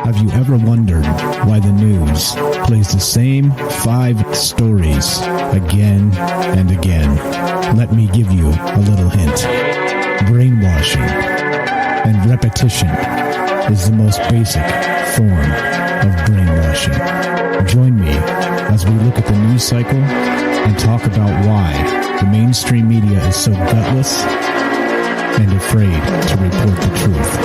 Have you ever wondered why the news plays the same 5 stories again and again? Let me give you a little hint. Brainwashing and repetition is the most basic form of brainwashing. Join me as we look at the news cycle and talk about why the mainstream media is so gutless and afraid to report the truth.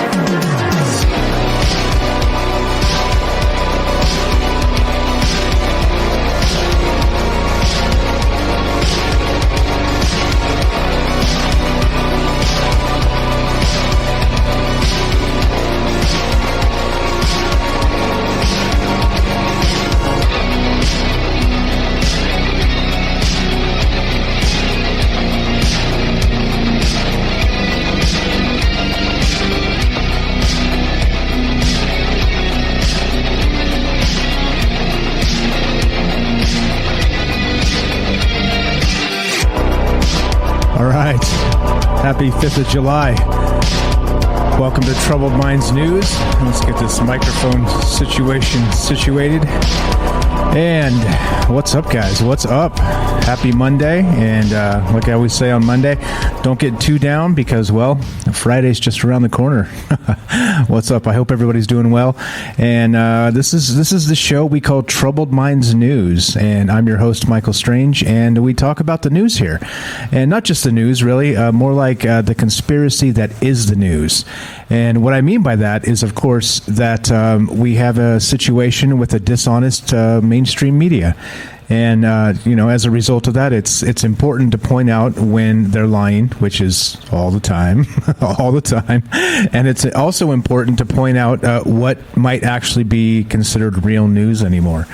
Happy 5th of July. Welcome to Troubled Minds News. Let's get this microphone situation situated. And what's up, guys? What's up? Happy Monday. And like I always say on Monday, don't get too down because, well, Friday's just around the corner. What's up? I hope everybody's doing well. And this is the show we call Troubled Minds News. And I'm your host, Michael Strange. And we talk about the news here. And not just the news, really, more like the conspiracy that is the news. And what I mean by that is, of course, that we have a situation with a dishonest mainstream media. And, as a result of that, it's important to point out when they're lying, which is all the time, all the time. And it's also important to point out what might actually be considered real news anymore.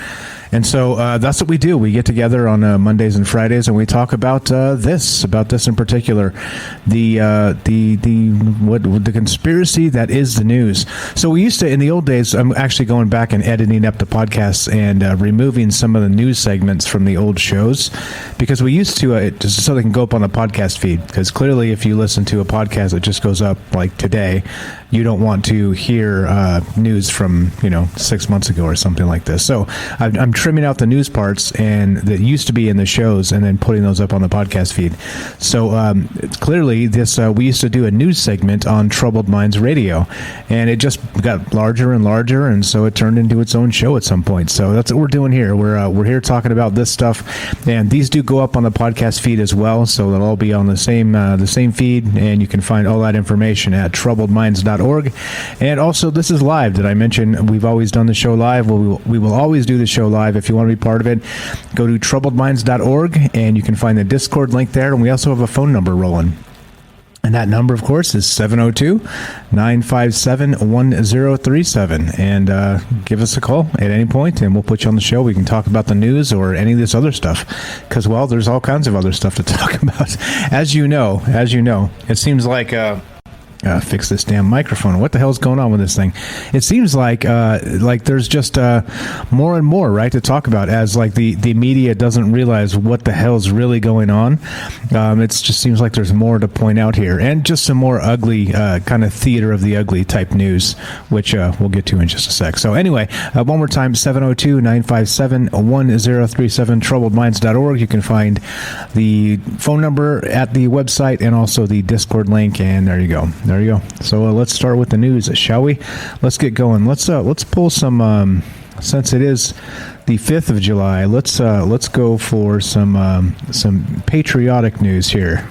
And so that's what we do. We get together on Mondays and Fridays, and we talk about this in particular, the conspiracy that is the news. So we used to, in the old days, I'm actually going back and editing up the podcasts and removing some of the news segments from the old shows, because we used to just so they can go up on the podcast feed. Because clearly, if you listen to a podcast that just goes up like today, you don't want to hear news from 6 months ago or something like this. So I'm trimming out the news parts and that used to be in the shows and then putting those up on the podcast feed. So clearly this we used to do a news segment on Troubled Minds Radio, and it just got larger and larger, and so it turned into its own show at some point. So that's what we're doing here. We're here talking about this stuff, and these do go up on the podcast feed as well, so they'll all be on the same feed, and you can find all that information at troubledminds.org. And also, this is live. Did I mention we've always done the show live? We will always do the show live. If you want to be part of it, go to troubledminds.org, and you can find the Discord link there. And we also have a phone number rolling. And that number, of course, is 702-957-1037. And give us a call at any point, and we'll put you on the show. We can talk about the news or any of this other stuff. Because, well, there's all kinds of other stuff to talk about. As you know, it seems like... fix this damn microphone. What the hell is going on with this thing? It seems like there's just more and more, right, to talk about as like the media doesn't realize what the hell's really going on. It just seems like there's more to point out here, and just some more ugly kind of theater of the ugly type news, which we'll get to in just a sec. So anyway, one more time, 702-957-1037, troubledminds.org. You can find the phone number at the website and also the Discord link, and there you go. So let's start with the news, shall we? Let's get going. Let's pull some. Since it is the 5th of July, let's go for some patriotic news here.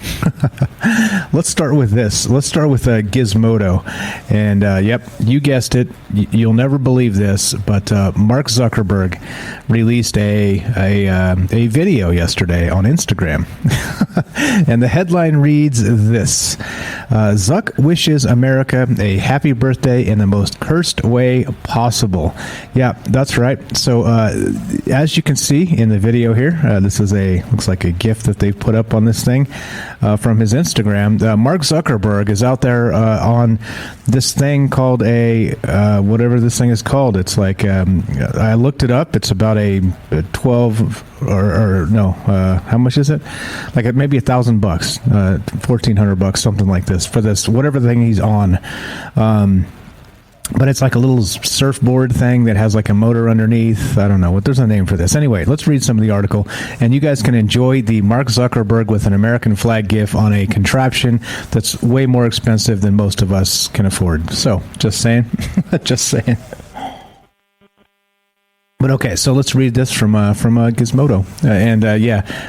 Let's start with this. Let's start with Gizmodo, and yep, you guessed it. You'll never believe this, but Mark Zuckerberg released a video yesterday on Instagram, and the headline reads this: Zuck wishes America a happy birthday in the most cursed way possible. Yeah, that's right. So as you can see in the video here, this is looks like a GIF that they've put up on this thing from his Instagram. Mark Zuckerberg is out there on this thing called whatever this thing is called. It's like I looked it up. It's about a 12 or no, how much is it? Like maybe $1,000, $1,400, something like this for this whatever thing he's on. but it's like a little surfboard thing that has like a motor underneath. I don't know what. There's a name for this. Anyway, let's read some of the article, and you guys can enjoy the Mark Zuckerberg with an American flag GIF on a contraption that's way more expensive than most of us can afford. So, just saying, just saying. But okay, so let's read this from Gizmodo,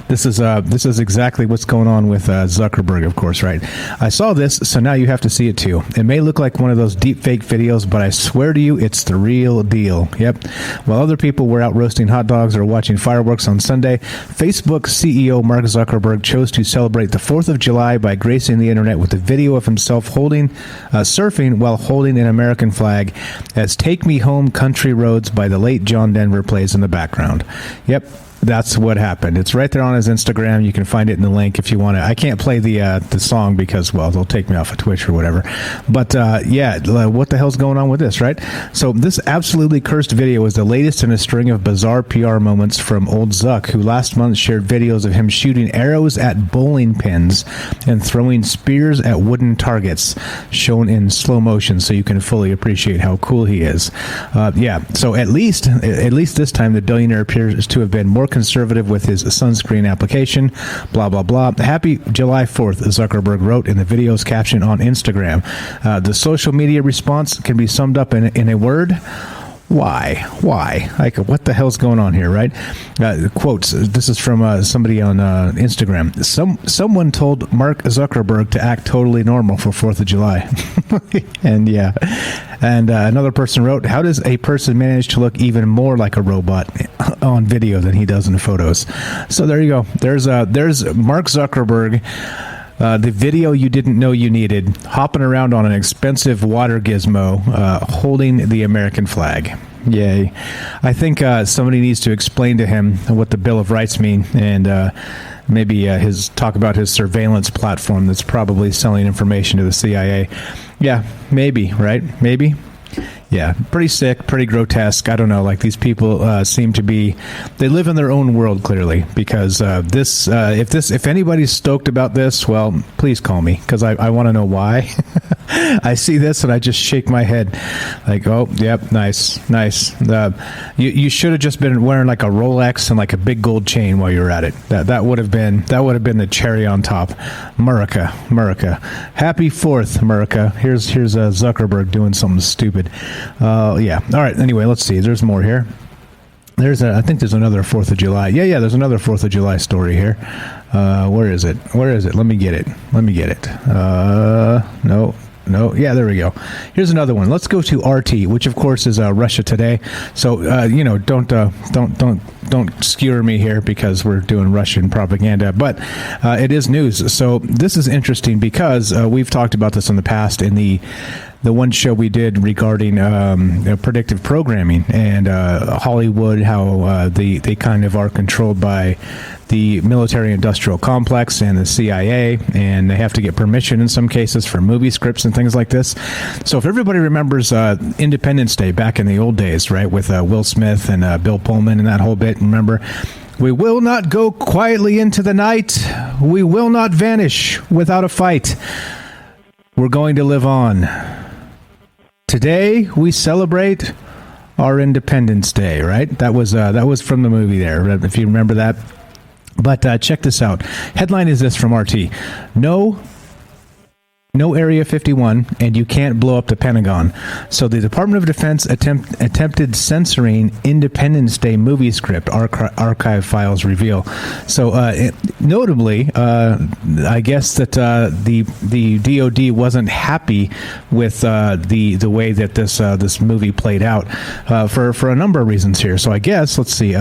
this is exactly what's going on with Zuckerberg, of course, right? I saw this, so now you have to see it too. It may look like one of those deep fake videos, but I swear to you, it's the real deal. Yep. While other people were out roasting hot dogs or watching fireworks on Sunday, Facebook CEO Mark Zuckerberg chose to celebrate the 4th of July by gracing the internet with a video of himself surfing while holding an American flag, as "Take Me Home, Country Roads" by the late John Denver plays in the background. Yep, that's what happened. It's right there on his Instagram. You can find it in the link if you want to. I can't play the song because, well, they'll take me off of Twitch or whatever. But what the hell's going on with this, right? So this absolutely cursed video is the latest in a string of bizarre PR moments from old Zuck, who last month shared videos of him shooting arrows at bowling pins and throwing spears at wooden targets, shown in slow motion so you can fully appreciate how cool he is. So at least this time the billionaire appears to have been more conservative with his sunscreen application, blah, blah, blah. Happy July 4th, Zuckerberg wrote in the video's caption on Instagram. The social media response can be summed up in a word: why? Like, what the hell's going on here, right? Quotes. This is from somebody on Instagram. Someone told Mark Zuckerberg to act totally normal for 4th of July. And another person wrote, how does a person manage to look even more like a robot on video than he does in photos? So there you go. There's Mark Zuckerberg. The video you didn't know you needed, hopping around on an expensive water gizmo, holding the American flag. Yay. I think somebody needs to explain to him what the Bill of Rights mean, and maybe talk about his surveillance platform that's probably selling information to the CIA. Yeah, maybe, right? Maybe. Yeah, pretty sick, pretty grotesque. I don't know. Like, these people seem to be, they live in their own world, clearly, because if anybody's stoked about this, well, please call me, because I want to know why. I see this and I just shake my head like, oh, yep, nice. You should have just been wearing like a Rolex and like a big gold chain while you were at it. That would have been the cherry on top. America. Happy 4th, America. Here's Zuckerberg doing something stupid. Yeah. All right. Anyway, let's see. There's more here. I think there's another 4th of July. Yeah. There's another 4th of July story here. Where is it? Let me get it. No. Yeah, there we go. Here's another one. Let's go to RT, which of course is Russia Today. So don't skewer me here because we're doing Russian propaganda, but it is news. So this is interesting because we've talked about this in the past in the one show we did regarding predictive programming and Hollywood, how they kind of are controlled by the military-industrial complex and the CIA, and they have to get permission in some cases for movie scripts and things like this. So if everybody remembers Independence Day back in the old days, right, with Will Smith and Bill Pullman and that whole bit, remember? We will not go quietly into the night. We will not vanish without a fight. We're going to live on. Today, we celebrate our Independence Day, right? That was from the movie there, if you remember that. But check this out. Headline is this from RT. No Area 51, and you can't blow up the Pentagon. So the Department of Defense attempted censoring Independence Day movie script, archive files reveal. So notably, I guess that the DOD wasn't happy with the way that this movie played out for a number of reasons here. So I guess, let's see.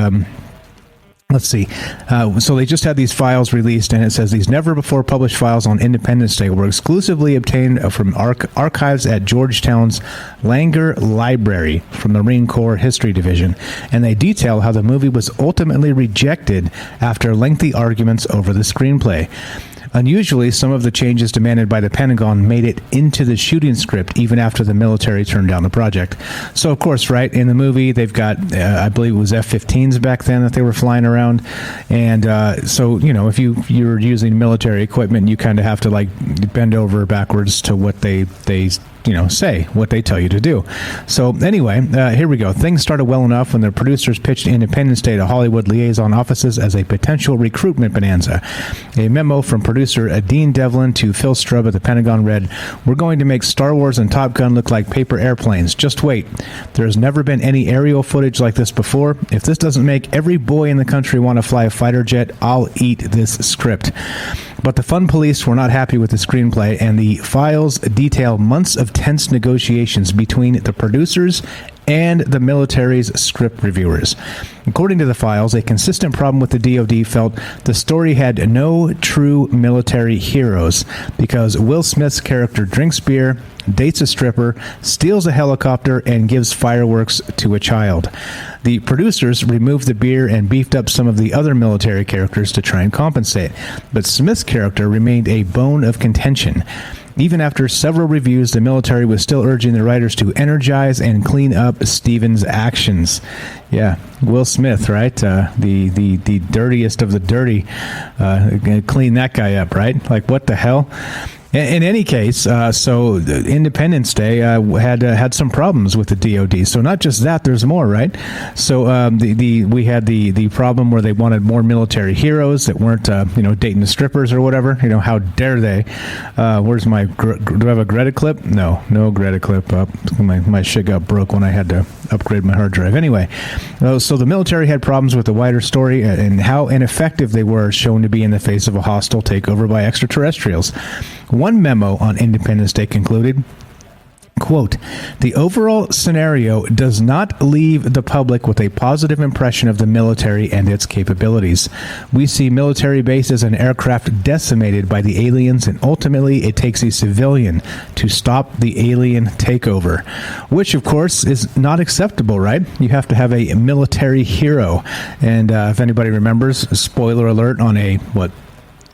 So they just had these files released, and it says these never-before published files on Independence Day were exclusively obtained from archives at Georgetown's Langer Library from the Marine Corps History Division, and they detail how the movie was ultimately rejected after lengthy arguments over the screenplay. Unusually, some of the changes demanded by the Pentagon made it into the shooting script even after the military turned down the project. So, of course, right, in the movie, they've got, I believe it was F-15s back then that they were flying around. And so, if you're using military equipment, you kind of have to, like, bend over backwards to what they say, what they tell you to do. So anyway, here we go. Things started well enough when the producers pitched Independence Day to Hollywood liaison offices as a potential recruitment bonanza. A memo from producer Dean Devlin to Phil Strub at the Pentagon read, "We're going to make Star Wars and Top Gun look like paper airplanes. Just wait. There's never been any aerial footage like this before. If this doesn't make every boy in the country want to fly a fighter jet, I'll eat this script." But the fun police were not happy with the screenplay, and the files detail months of tense negotiations between the producers and the military's script reviewers. According to the files, a consistent problem with the DoD felt the story had no true military heroes because Will Smith's character drinks beer, dates a stripper, steals a helicopter, and gives fireworks to a child. The producers removed the beer and beefed up some of the other military characters to try and compensate, but Smith's character remained a bone of contention. Even after several reviews, the military was still urging the writers to energize and clean up Stevens' actions. Yeah, Will Smith, right? The dirtiest of the dirty. Clean that guy up, right? Like, what the hell? In any case, so Independence Day had some problems with the DoD. So not just that, there's more, right? So we had the problem where they wanted more military heroes that weren't dating the strippers or whatever. How dare they? Where's my do I have a Greta clip? No Greta clip. My shit got broke when I had to upgrade my hard drive. Anyway, so the military had problems with the wider story and how ineffective they were shown to be in the face of a hostile takeover by extraterrestrials. One memo on Independence Day concluded, quote, "The overall scenario does not leave the public with a positive impression of the military and its capabilities. We see military bases and aircraft decimated by the aliens, and ultimately it takes a civilian to stop the alien takeover," which, of course, is not acceptable, right? You have to have a military hero. And if anybody remembers, spoiler alert on a,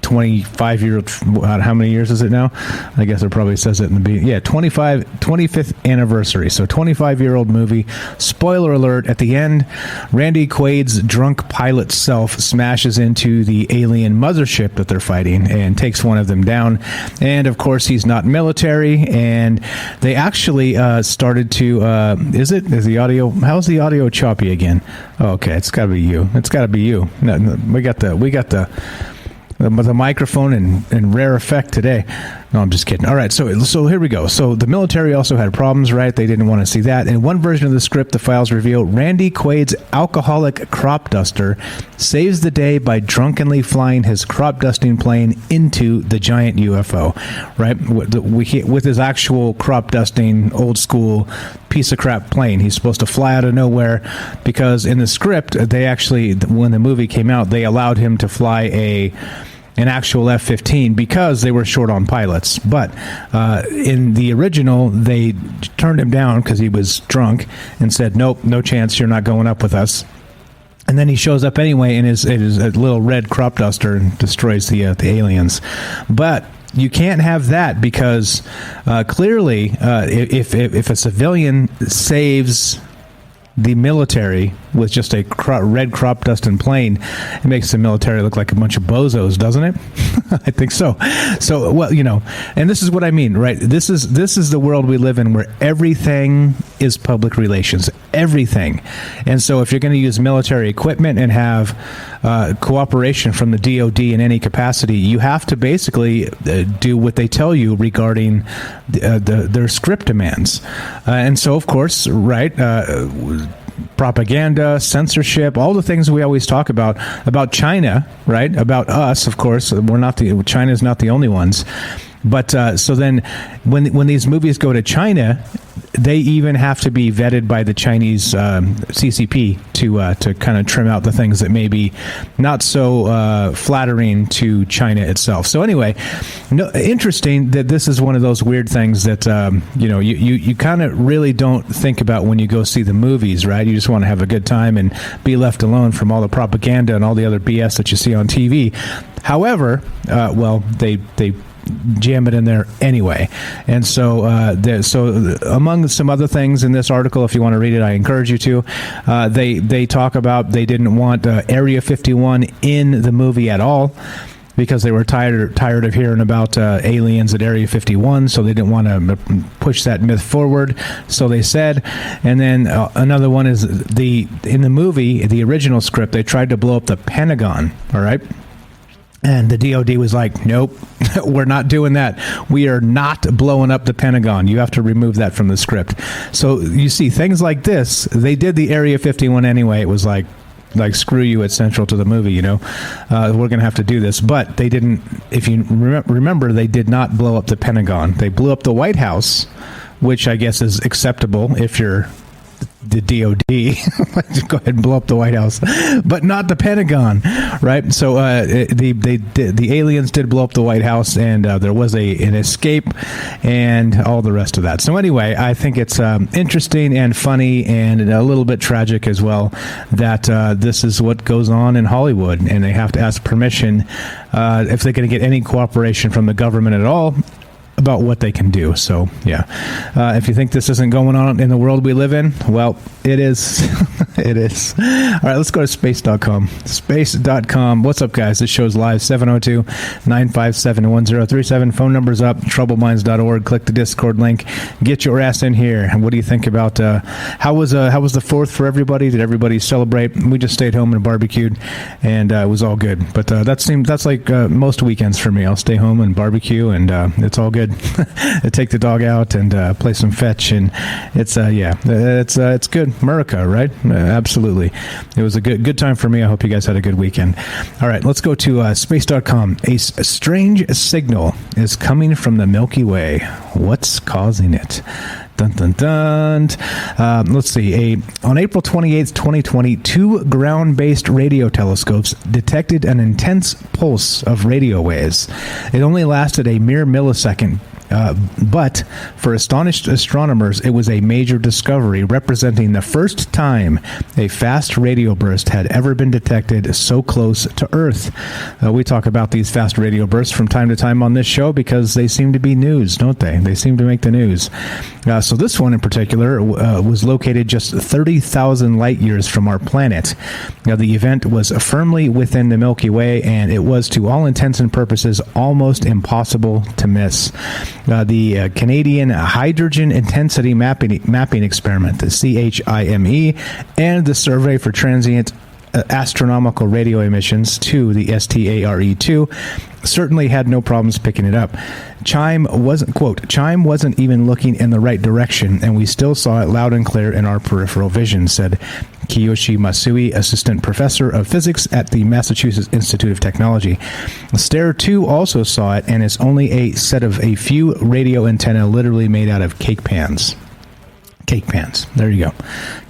25-year-old, how many years is it now? I guess it probably says it in the beginning. Yeah, 25th anniversary. So 25-year-old movie. Spoiler alert, at the end, Randy Quaid's drunk pilot self smashes into the alien mothership that they're fighting and takes one of them down. And, of course, he's not military. And they actually started to, how's the audio choppy again? Oh, okay, it's got to be you. No, we got the microphone in rare effect today. No, I'm just kidding. All right, so here we go. So the military also had problems, right? They didn't want to see that. In one version of the script, the files reveal Randy Quaid's alcoholic crop duster saves the day by drunkenly flying his crop dusting plane into the giant UFO, right? With his actual crop dusting, old school piece of crap plane. He's supposed to fly out of nowhere because in the script, they actually, when the movie came out, they allowed him to fly an actual F-15 because they were short on pilots. But in the original, they turned him down because he was drunk and said, nope, no chance, you're not going up with us. And then he shows up anyway in his little red crop duster and destroys the aliens. But you can't have that because clearly if a civilian saves the military with just a red crop dusting plane, it makes the military look like a bunch of bozos, doesn't it? I think so. So, well, and this is what I mean, right? This is the world we live in where everything is public relations, everything. And so if you're going to use military equipment and have cooperation from the DoD in any capacity, you have to basically do what they tell you regarding their script demands. And so, of course, right, propaganda, censorship, all the things we always talk about China, right? About us, of course. China's not the only ones. But so then when these movies go to China, they even have to be vetted by the Chinese CCP to kind of trim out the things that may be not so flattering to China itself. So anyway, interesting that this is one of those weird things that you kind of really don't think about when you go see the movies, right? You just want to have a good time and be left alone from all the propaganda and all the other BS that you see on TV. However, they jam it in there anyway. And so among some other things in this article, if you want to read it, I encourage you to, they talk about they didn't want Area 51 in the movie at all because they were tired of hearing about aliens at Area 51, so they didn't want to push that myth forward, so they said. And then another one is in the movie, the original script, they tried to blow up the Pentagon, all right? And the DOD was like, nope, we're not doing that. We are not blowing up the Pentagon. You have to remove that from the script. So you see, things like this, they did the Area 51 anyway. It was like screw you, it's central to the movie, we're going to have to do this. But they didn't, if you remember, they did not blow up the Pentagon. They blew up the White House, which I guess is acceptable if you're the DOD. Go ahead and blow up the White House, but not the Pentagon, right? So the aliens did blow up the White House, and there was an escape and all the rest of that. So anyway, I think it's interesting and funny and a little bit tragic as well that this is what goes on in Hollywood, and they have to ask permission if they're going to get any cooperation from the government at all about what they can do. So yeah, if you think this isn't going on in the world we live in, well, it is. It is. All right, let's go to space.com. Space.com. What's up, guys? This show's live, 702-957-1037. Phone number's up, troubleminds.org. Click the Discord link. Get your ass in here. What do you think about how was the 4th for everybody? Did everybody celebrate? We just stayed home and barbecued, and it was all good. But that's like most weekends for me. I'll stay home and barbecue, and it's all good. Take the dog out and play some fetch, and it's good. America, right? Absolutely. It was a good time for me. I hope you guys had a good weekend. All right, let's go to space.com. A strange signal is coming from the Milky Way. What's causing it? Dun, dun, dun. Let's see. On April 28th, 2020, 2 ground-based radio telescopes detected an intense pulse of radio waves. It only lasted a mere millisecond. But for astonished astronomers, it was a major discovery, representing the first time a fast radio burst had ever been detected so close to Earth. We talk about these fast radio bursts from time to time on this show because they seem to be news, don't they? They seem to make the news. So this one in particular was located just 30,000 light years from our planet. Now, the event was firmly within the Milky Way, and it was, to all intents and purposes, almost impossible to miss. The Canadian Hydrogen Intensity Mapping Experiment, the CHIME, and the Survey for Transient Astronomical Radio Emissions, the STARE2, certainly had no problems picking it up. Chime wasn't even looking in the right direction, and we still saw it loud and clear in our peripheral vision, said Kiyoshi Masui, assistant professor of physics at the Massachusetts Institute of Technology. STARE2 also saw it, and it's only a set of a few radio antenna literally made out of cake pans. Cake pans. There you go.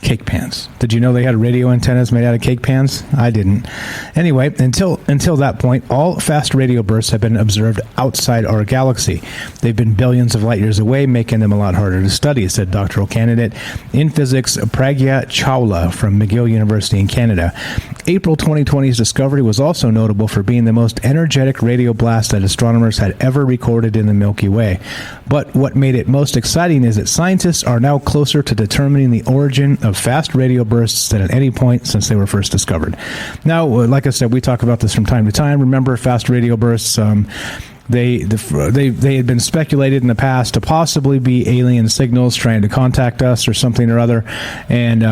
Cake pans. Did you know they had radio antennas made out of cake pans? I didn't. Anyway, until that point, all fast radio bursts have been observed outside our galaxy. They've been billions of light years away, making them a lot harder to study, said doctoral candidate in physics Pragya Chawla from McGill University in Canada. April 2020's discovery was also notable for being the most energetic radio blast that astronomers had ever recorded in the Milky Way. But what made it most exciting is that scientists are now closer to determining the origin of fast radio bursts than at any point since they were first discovered. Now, like I said, we talk about this from time to time. Remember, fast radio bursts, they had been speculated in the past to possibly be alien signals trying to contact us or something or other, and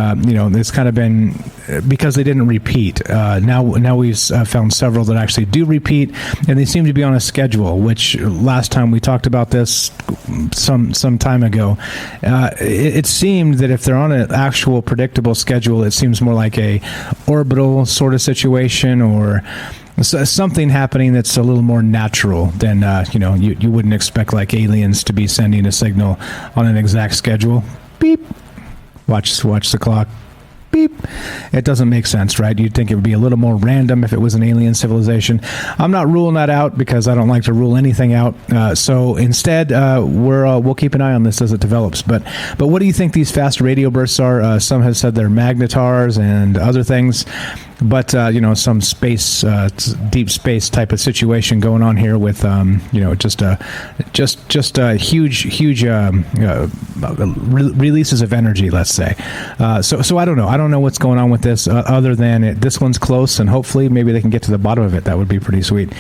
it's kind of been because they didn't repeat. Now we've found several that actually do repeat, and they seem to be on a schedule. Which last time we talked about this some time ago, it seemed that if they're on an actual predictable schedule, it seems more like a orbital sort of situation, or something happening that's a little more natural than you wouldn't expect, like aliens to be sending a signal on an exact schedule. Beep. Watch the clock. Beep. It doesn't make sense, right? You'd think it would be a little more random if it was an alien civilization. I'm not ruling that out because I don't like to rule anything out. So instead, we'll keep an eye on this as it develops. But what do you think these fast radio bursts are? Some have said they're magnetars and other things. But some space, deep space type of situation going on here with just a huge releases of energy, let's say. So I don't know. I don't know what's going on with this other than this one's close, and hopefully maybe they can get to the bottom of it. That would be pretty sweet.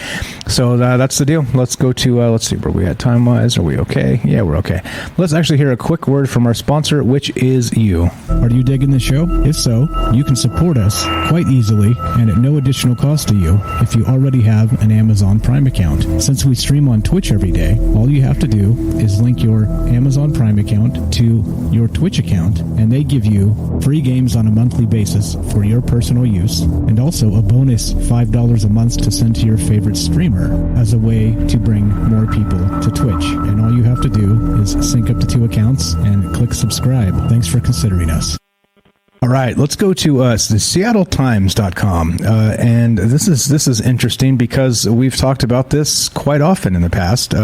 So that's the deal. Let's go to let's see where we at time wise. Are we okay? Yeah, we're okay. Let's actually hear a quick word from our sponsor, which is you. Are you digging the show? If so, you can support us quite easily and at no additional cost to you if you already have an Amazon Prime account. Since we stream on Twitch every day, all you have to do is link your Amazon Prime account to your Twitch account, and they give you free games on a monthly basis for your personal use, and also a bonus $5 a month to send to your favorite streamer as a way to bring more people to Twitch. And all you have to do is sync up to 2 accounts and click subscribe. Thanks for considering us. All right, let's go to the SeattleTimes.com, and this is interesting because we've talked about this quite often in the past.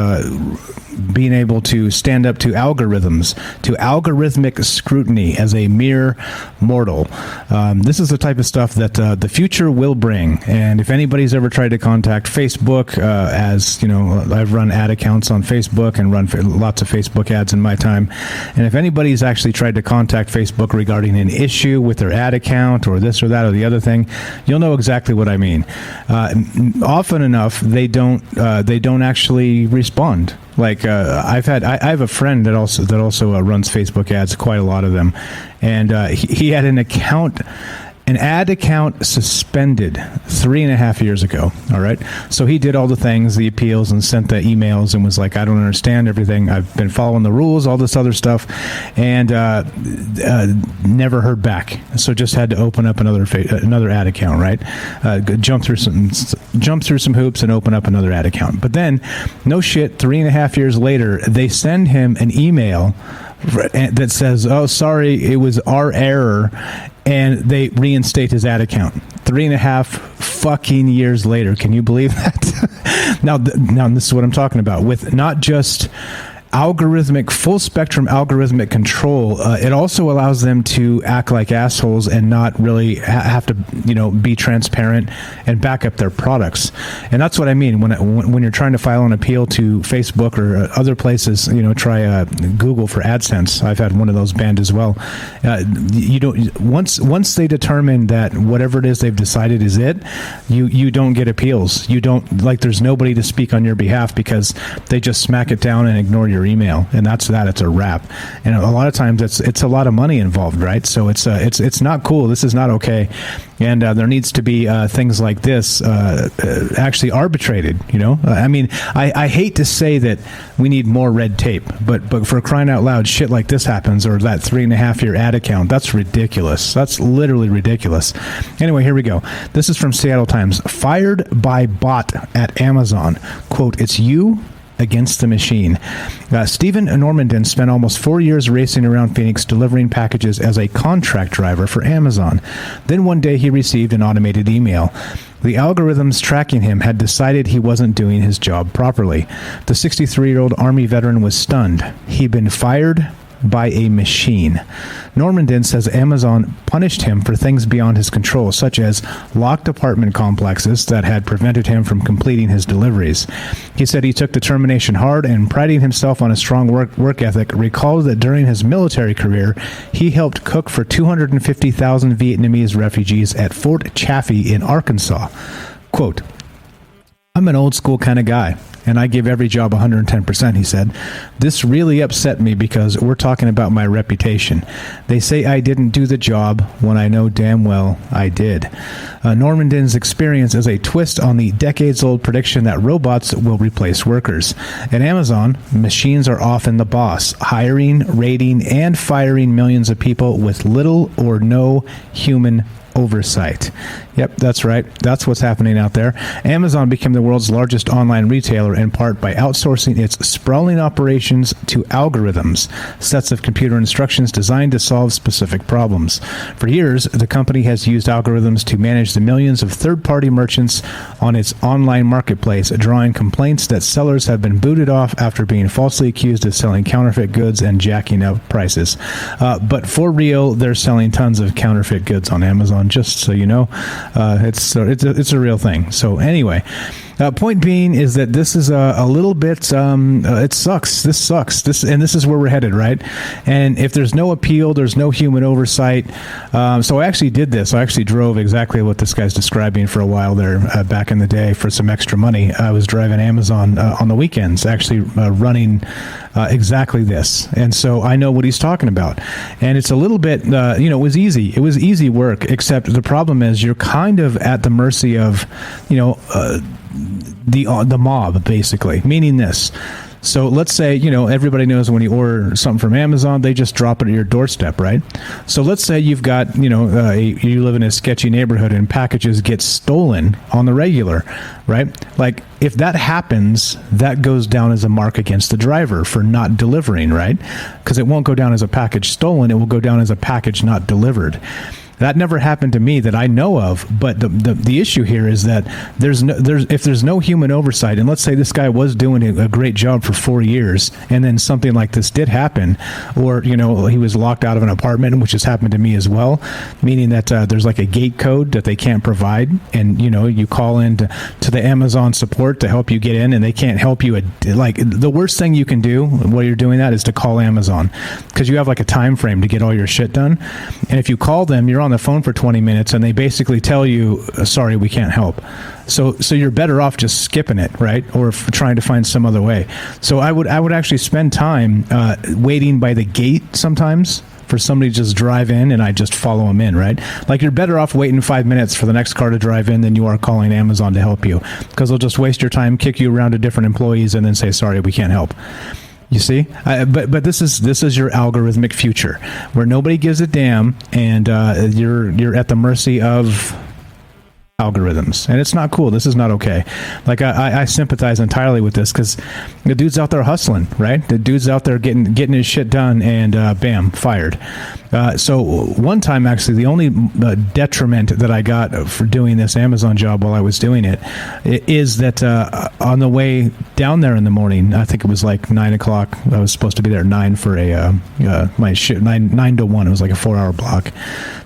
Being able to stand up to algorithms, to algorithmic scrutiny as a mere mortal. This is the type of stuff that the future will bring. And if anybody's ever tried to contact Facebook, as you know, I've run ad accounts on Facebook and run lots of Facebook ads in my time. And if anybody's actually tried to contact Facebook regarding an issue with their ad account or this or that or the other thing, you'll know exactly what I mean. Often enough, they don't actually respond. Like I have a friend that also runs Facebook ads, quite a lot of them, and he had an ad account suspended 3.5 years ago. All right, so he did all the things, the appeals, and sent the emails, and was like, I don't understand everything. I've been following the rules, all this other stuff, and never heard back. So just had to open up another ad account, right? Jump through some hoops and open up another ad account. But then, no shit, 3.5 years later, they send him an email that says, "Oh, sorry, it was our error," and they reinstate his ad account 3.5 fucking years later. Can you believe that? Now this is what I'm talking about, with not just full spectrum algorithmic control. It also allows them to act like assholes and not really have to, be transparent and back up their products. And that's what I mean when you're trying to file an appeal to Facebook or other places. Try Google for AdSense. I've had one of those banned as well. Once they determine that whatever it is they've decided is it, you don't get appeals. You don't, there's nobody to speak on your behalf because they just smack it down and ignore your email, and that's that. It's a wrap. And a lot of times it's a lot of money involved, right? So it's not cool. This is not okay. And there needs to be things like this actually arbitrated. I mean, I hate to say that we need more red tape, but for crying out loud, shit like this happens, or that 3.5 year ad account. That's ridiculous. That's literally ridiculous. Anyway, here we go. This is from Seattle Times. Fired by bot at Amazon. Quote, "It's you against the machine." Stephen Normandin spent almost 4 years racing around Phoenix delivering packages as a contract driver for Amazon. Then one day he received an automated email. The algorithms tracking him had decided he wasn't doing his job properly. The 63-year-old Army veteran was stunned. He'd been fired by a machine. Normandin says Amazon punished him for things beyond his control, such as locked apartment complexes that had prevented him from completing his deliveries. He said he took the termination hard and, priding himself on a strong work ethic, recalled that during his military career, he helped cook for 250,000 Vietnamese refugees at Fort Chaffee in Arkansas. Quote, "I'm an old school kind of guy. and I give every job 110%, he said. This really upset me because we're talking about my reputation. They say I didn't do the job when I know damn well I did. Normanden's experience is a twist on the decades-old prediction that robots will replace workers. At Amazon, machines are often the boss, hiring, rating, and firing millions of people with little or no human oversight. Yep, that's right. That's what's happening out there. Amazon became the world's largest online retailer in part by outsourcing its sprawling operations to algorithms, sets of computer instructions designed to solve specific problems. For years, the company has used algorithms to manage the millions of third-party merchants on its online marketplace, drawing complaints that sellers have been booted off after being falsely accused of selling counterfeit goods and jacking up prices. But for real, they're selling tons of counterfeit goods on Amazon, just so you know. It's a real thing. So anyway, point being is that this is a little bit, it sucks. This sucks. This is where we're headed, right? And if there's no appeal, there's no human oversight. So I actually did this. I actually drove exactly what this guy's describing for a while there back in the day for some extra money. I was driving Amazon on the weekends, actually running exactly this. And so I know what he's talking about. And it's a little bit, it was easy. It was easy work, except the problem is you're kind of at the mercy of, the mob, basically, meaning this. So let's say, everybody knows when you order something from Amazon, they just drop it at your doorstep, right? So let's say you've got, you live in a sketchy neighborhood and packages get stolen on the regular, right? Like, if that happens, that goes down as a mark against the driver for not delivering, right? Because it won't go down as a package stolen, it will go down as a package not delivered. That never happened to me that I know of, but the issue here is that if there's no human oversight, and let's say this guy was doing a great job for 4 years, and then something like this did happen, or he was locked out of an apartment, which has happened to me as well, meaning that there's like a gate code that they can't provide, and you call in to the Amazon support to help you get in, and they can't help you. Like, the worst thing you can do while you're doing that is to call Amazon, because you have like a time frame to get all your shit done, and if you call them, you're on the phone for 20 minutes and they basically tell you, sorry, we can't help. So you're better off just skipping it, right? Or trying to find some other way. So I would actually spend time waiting by the gate sometimes for somebody to just drive in, and I just follow them in, right? Like, you're better off waiting 5 minutes for the next car to drive in than you are calling Amazon to help you, because they'll just waste your time, kick you around to different employees, and then say, sorry, we can't help. You see, but this is your algorithmic future where nobody gives a damn, and you're at the mercy of algorithms, and it's not cool. This is not okay. Like, I sympathize entirely with this, because the dude's out there hustling, right? The dude's out there getting his shit done, and bam, fired. So one time, actually, the only detriment that I got for doing this Amazon job while I was doing it is that on the way down there in the morning, I think it was like 9 o'clock. I was supposed to be there at 9 for my shift, 9 to 1. It was like a 4-hour block,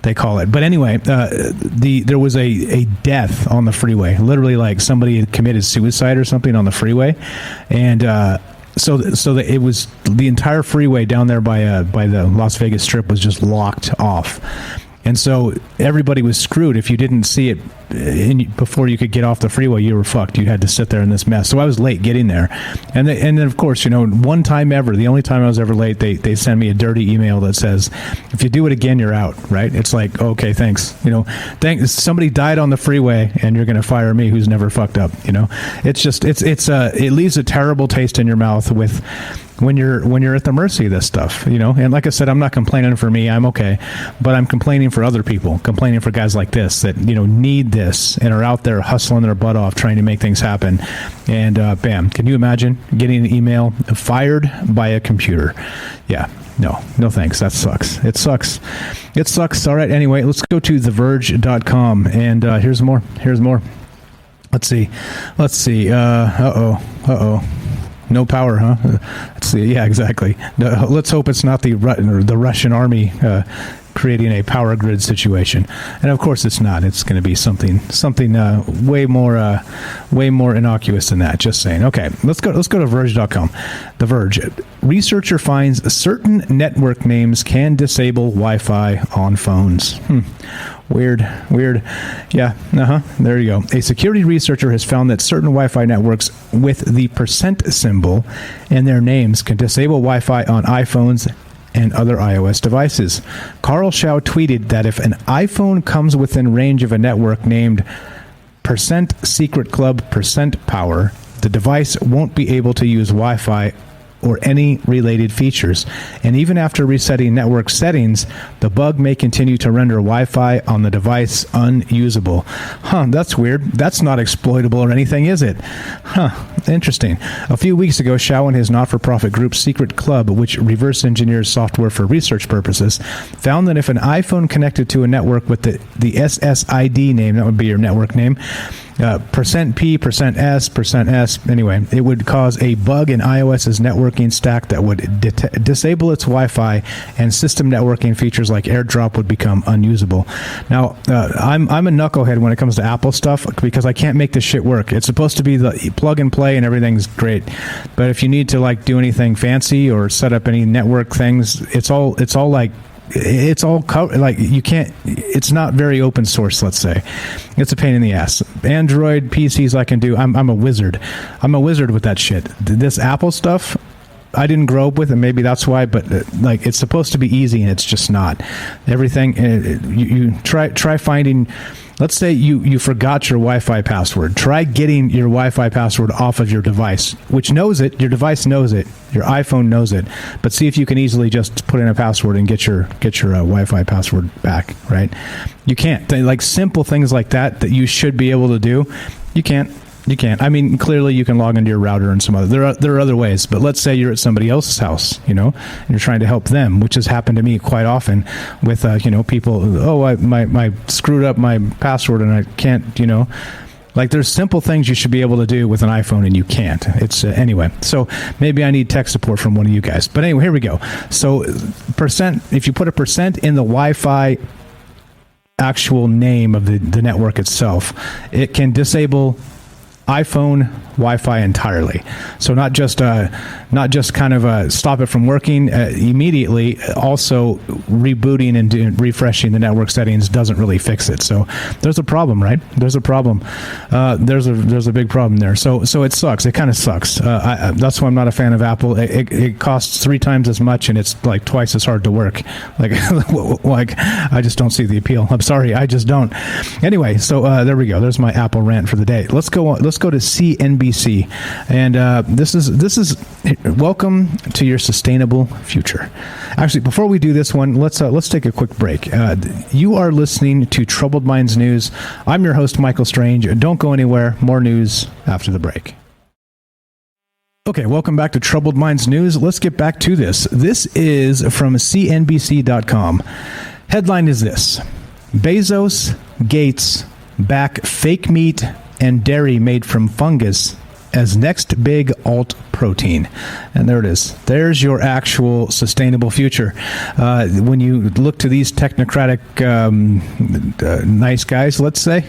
they call it. But anyway, there was a death on the freeway. Literally, like, somebody had committed suicide or something on the freeway, and so that it was the entire freeway down there by the Las Vegas Strip was just locked off. And so everybody was screwed. If you didn't see it before you could get off the freeway, you were fucked. You had to sit there in this mess. So I was late getting there. And then, of course, one time ever, the only time I was ever late, they send me a dirty email that says, if you do it again, you're out, right? It's like, okay, thanks. Thanks. Somebody died on the freeway, and you're going to fire me who's never fucked up, It's just, it leaves a terrible taste in your mouth when you're at the mercy of this stuff, and like I said, I'm not complaining for me, I'm okay, but I'm complaining for other people, complaining for guys like this that need this and are out there hustling their butt off trying to make things happen, and bam, can you imagine getting an email, fired by a computer? Yeah, no thanks, that sucks. It sucks. All right, anyway, let's go to theverge.com, and here's more. Let's see. No power, huh? Let's see. Yeah, exactly. Let's hope it's not the Russian army creating a power grid situation. And of course it's not. It's going to be something way more innocuous than that. Just saying. Okay, let's go to Verge.com. The Verge. Researcher finds certain network names can disable Wi-Fi on phones. Weird. Yeah, there you go. A security researcher has found that certain Wi-Fi networks with the % symbol in their names can disable Wi-Fi on iPhones and other iOS devices. Carl Schau tweeted that if an iPhone comes within range of a network named %secret club %power, the device won't be able to use Wi-Fi or any related features. And even after resetting network settings, the bug may continue to render Wi-Fi on the device unusable. That's weird. That's not exploitable or anything, is it? Interesting. A few weeks ago, Schau and his not-for-profit group Secret Club, which reverse engineers software for research purposes, found that if an iPhone connected to a network with the SSID name, that would be your network name, %P, %S, anyway, it would cause a bug in iOS's networking stack that would disable its Wi-Fi, and system networking features like AirDrop would become unusable. Now, I'm a knucklehead when it comes to Apple stuff because I can't make this shit work. It's supposed to be the plug and play and everything's great, but if you need to like do anything fancy or set up any network things, it's all like you can't. It's not very open source. Let's say it's a pain in the ass. Android PCs I can do. I'm a wizard. I'm a wizard with that shit. This Apple stuff I didn't grow up with, and maybe that's why. But like it's supposed to be easy, and it's just not. Everything you try finding. Let's say you forgot your Wi-Fi password. Try getting your Wi-Fi password off of your device, which knows it. Your device knows it. Your iPhone knows it. But see if you can easily just put in a password and get your Wi-Fi password back. Right? You can't. Like simple things like that you should be able to do. You can't. You can't. I mean, clearly you can log into your router and some other. There are other ways, but let's say you're at somebody else's house, and you're trying to help them, which has happened to me quite often with, people. Oh, I screwed up my password and I can't, Like there's simple things you should be able to do with an iPhone and you can't. It's anyway. So maybe I need tech support from one of you guys. But anyway, here we go. So if you put a % in the Wi-Fi actual name of the network itself, it can disable iPhone Wi-Fi entirely. So not just kind of stop it from working immediately. Also, rebooting and refreshing the network settings doesn't really fix it. So there's a problem, right? There's a problem. There's a big problem there. So it sucks. It kind of sucks. That's why I'm not a fan of Apple. It costs 3 times as much and it's like twice as hard to work. Like I just don't see the appeal. I'm sorry, I just don't. Anyway, so there we go. There's my Apple rant for the day. Let's go on. Let's go to CNBC, and this is welcome to your sustainable future. Actually, before we do this one, let's take a quick break. You are listening to Troubled Minds News. I'm your host, Michael Strange. Don't go anywhere. More news after the break. Okay, welcome back to Troubled Minds News. Let's get back to this. This is from CNBC.com. Headline is this: Bezos, Gates back fake meat and dairy made from fungus as next big alt protein. And there it is. There's your actual sustainable future. When you look to these technocratic nice guys, let's say,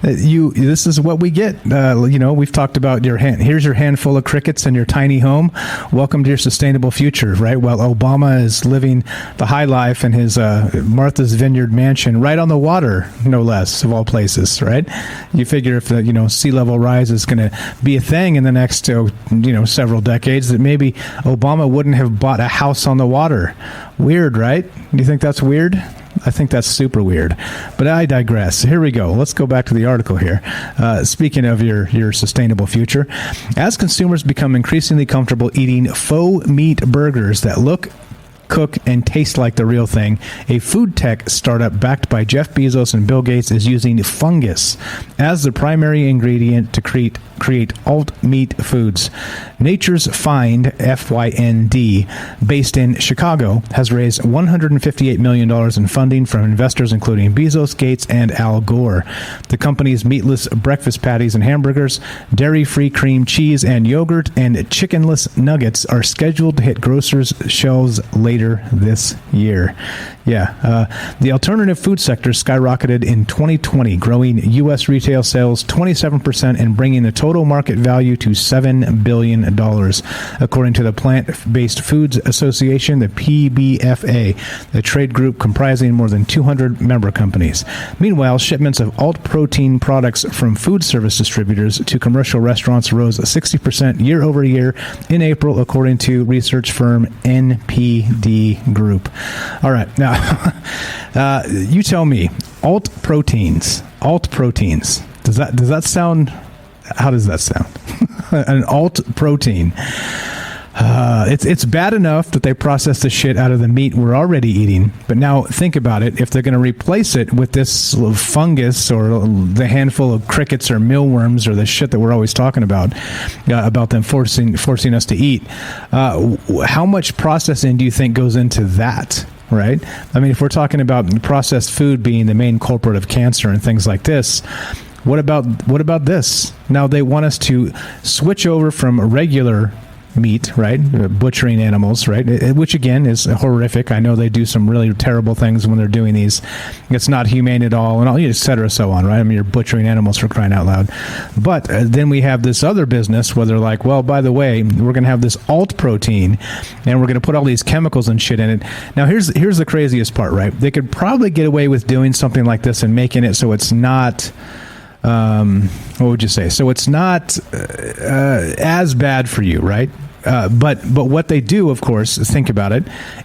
this is what we get. We've talked about here's your handful of crickets in your tiny home. Welcome to your sustainable future, right? While Obama is living the high life in his Martha's Vineyard mansion right on the water, no less, of all places, right? You figure if the sea level rise is going to be a thing in the next several decades, that maybe Obama wouldn't have bought a house on the water. Weird, right? Do you think that's weird? I think that's super weird. But I digress. Here we go. Let's go back to the article here. Speaking of your sustainable future, as consumers become increasingly comfortable eating faux meat burgers that look, cook, and taste like the real thing, a food tech startup backed by Jeff Bezos and Bill Gates is using fungus as the primary ingredient to create alt meat foods. Nature's Find, FYND, based in Chicago, has raised $158 million in funding from investors including Bezos, Gates, and Al Gore. The company's meatless breakfast patties and hamburgers, dairy-free cream cheese and yogurt, and chickenless nuggets are scheduled to hit grocers' shelves later later this year. Yeah. The alternative food sector skyrocketed in 2020, growing U.S. retail sales 27% and bringing the total market value to $7 billion. According to the Plant-Based Foods Association, the PBFA, a trade group comprising more than 200 member companies. Meanwhile, shipments of alt-protein products from food service distributors to commercial restaurants rose 60% year over year in April, according to research firm NPD Group. All right, now, you tell me, alt proteins. Does that sound? How does that sound? An alt protein. It's bad enough that they process the shit out of the meat we're already eating, but now think about it. If they're going to replace it with this fungus or the handful of crickets or mealworms or the shit that we're always talking about them forcing us to eat, how much processing do you think goes into that? Right? I mean, if we're talking about processed food being the main culprit of cancer and things like this, what about this? Now they want us to switch over from regular meat, right? Butchering animals, right? Which again is horrific. I know they do some really terrible things when they're doing these. It's not humane at all, and all, et cetera, so on, right? I mean, you're butchering animals for crying out loud. But then we have this other business where they're like, well, by the way, we're going to have this alt protein, and we're going to put all these chemicals and shit in it. Now, here's the craziest part, right? They could probably get away with doing something like this and making it so it's not. What would you say? So it's not as bad for you, right? But what they do, of course, think about it,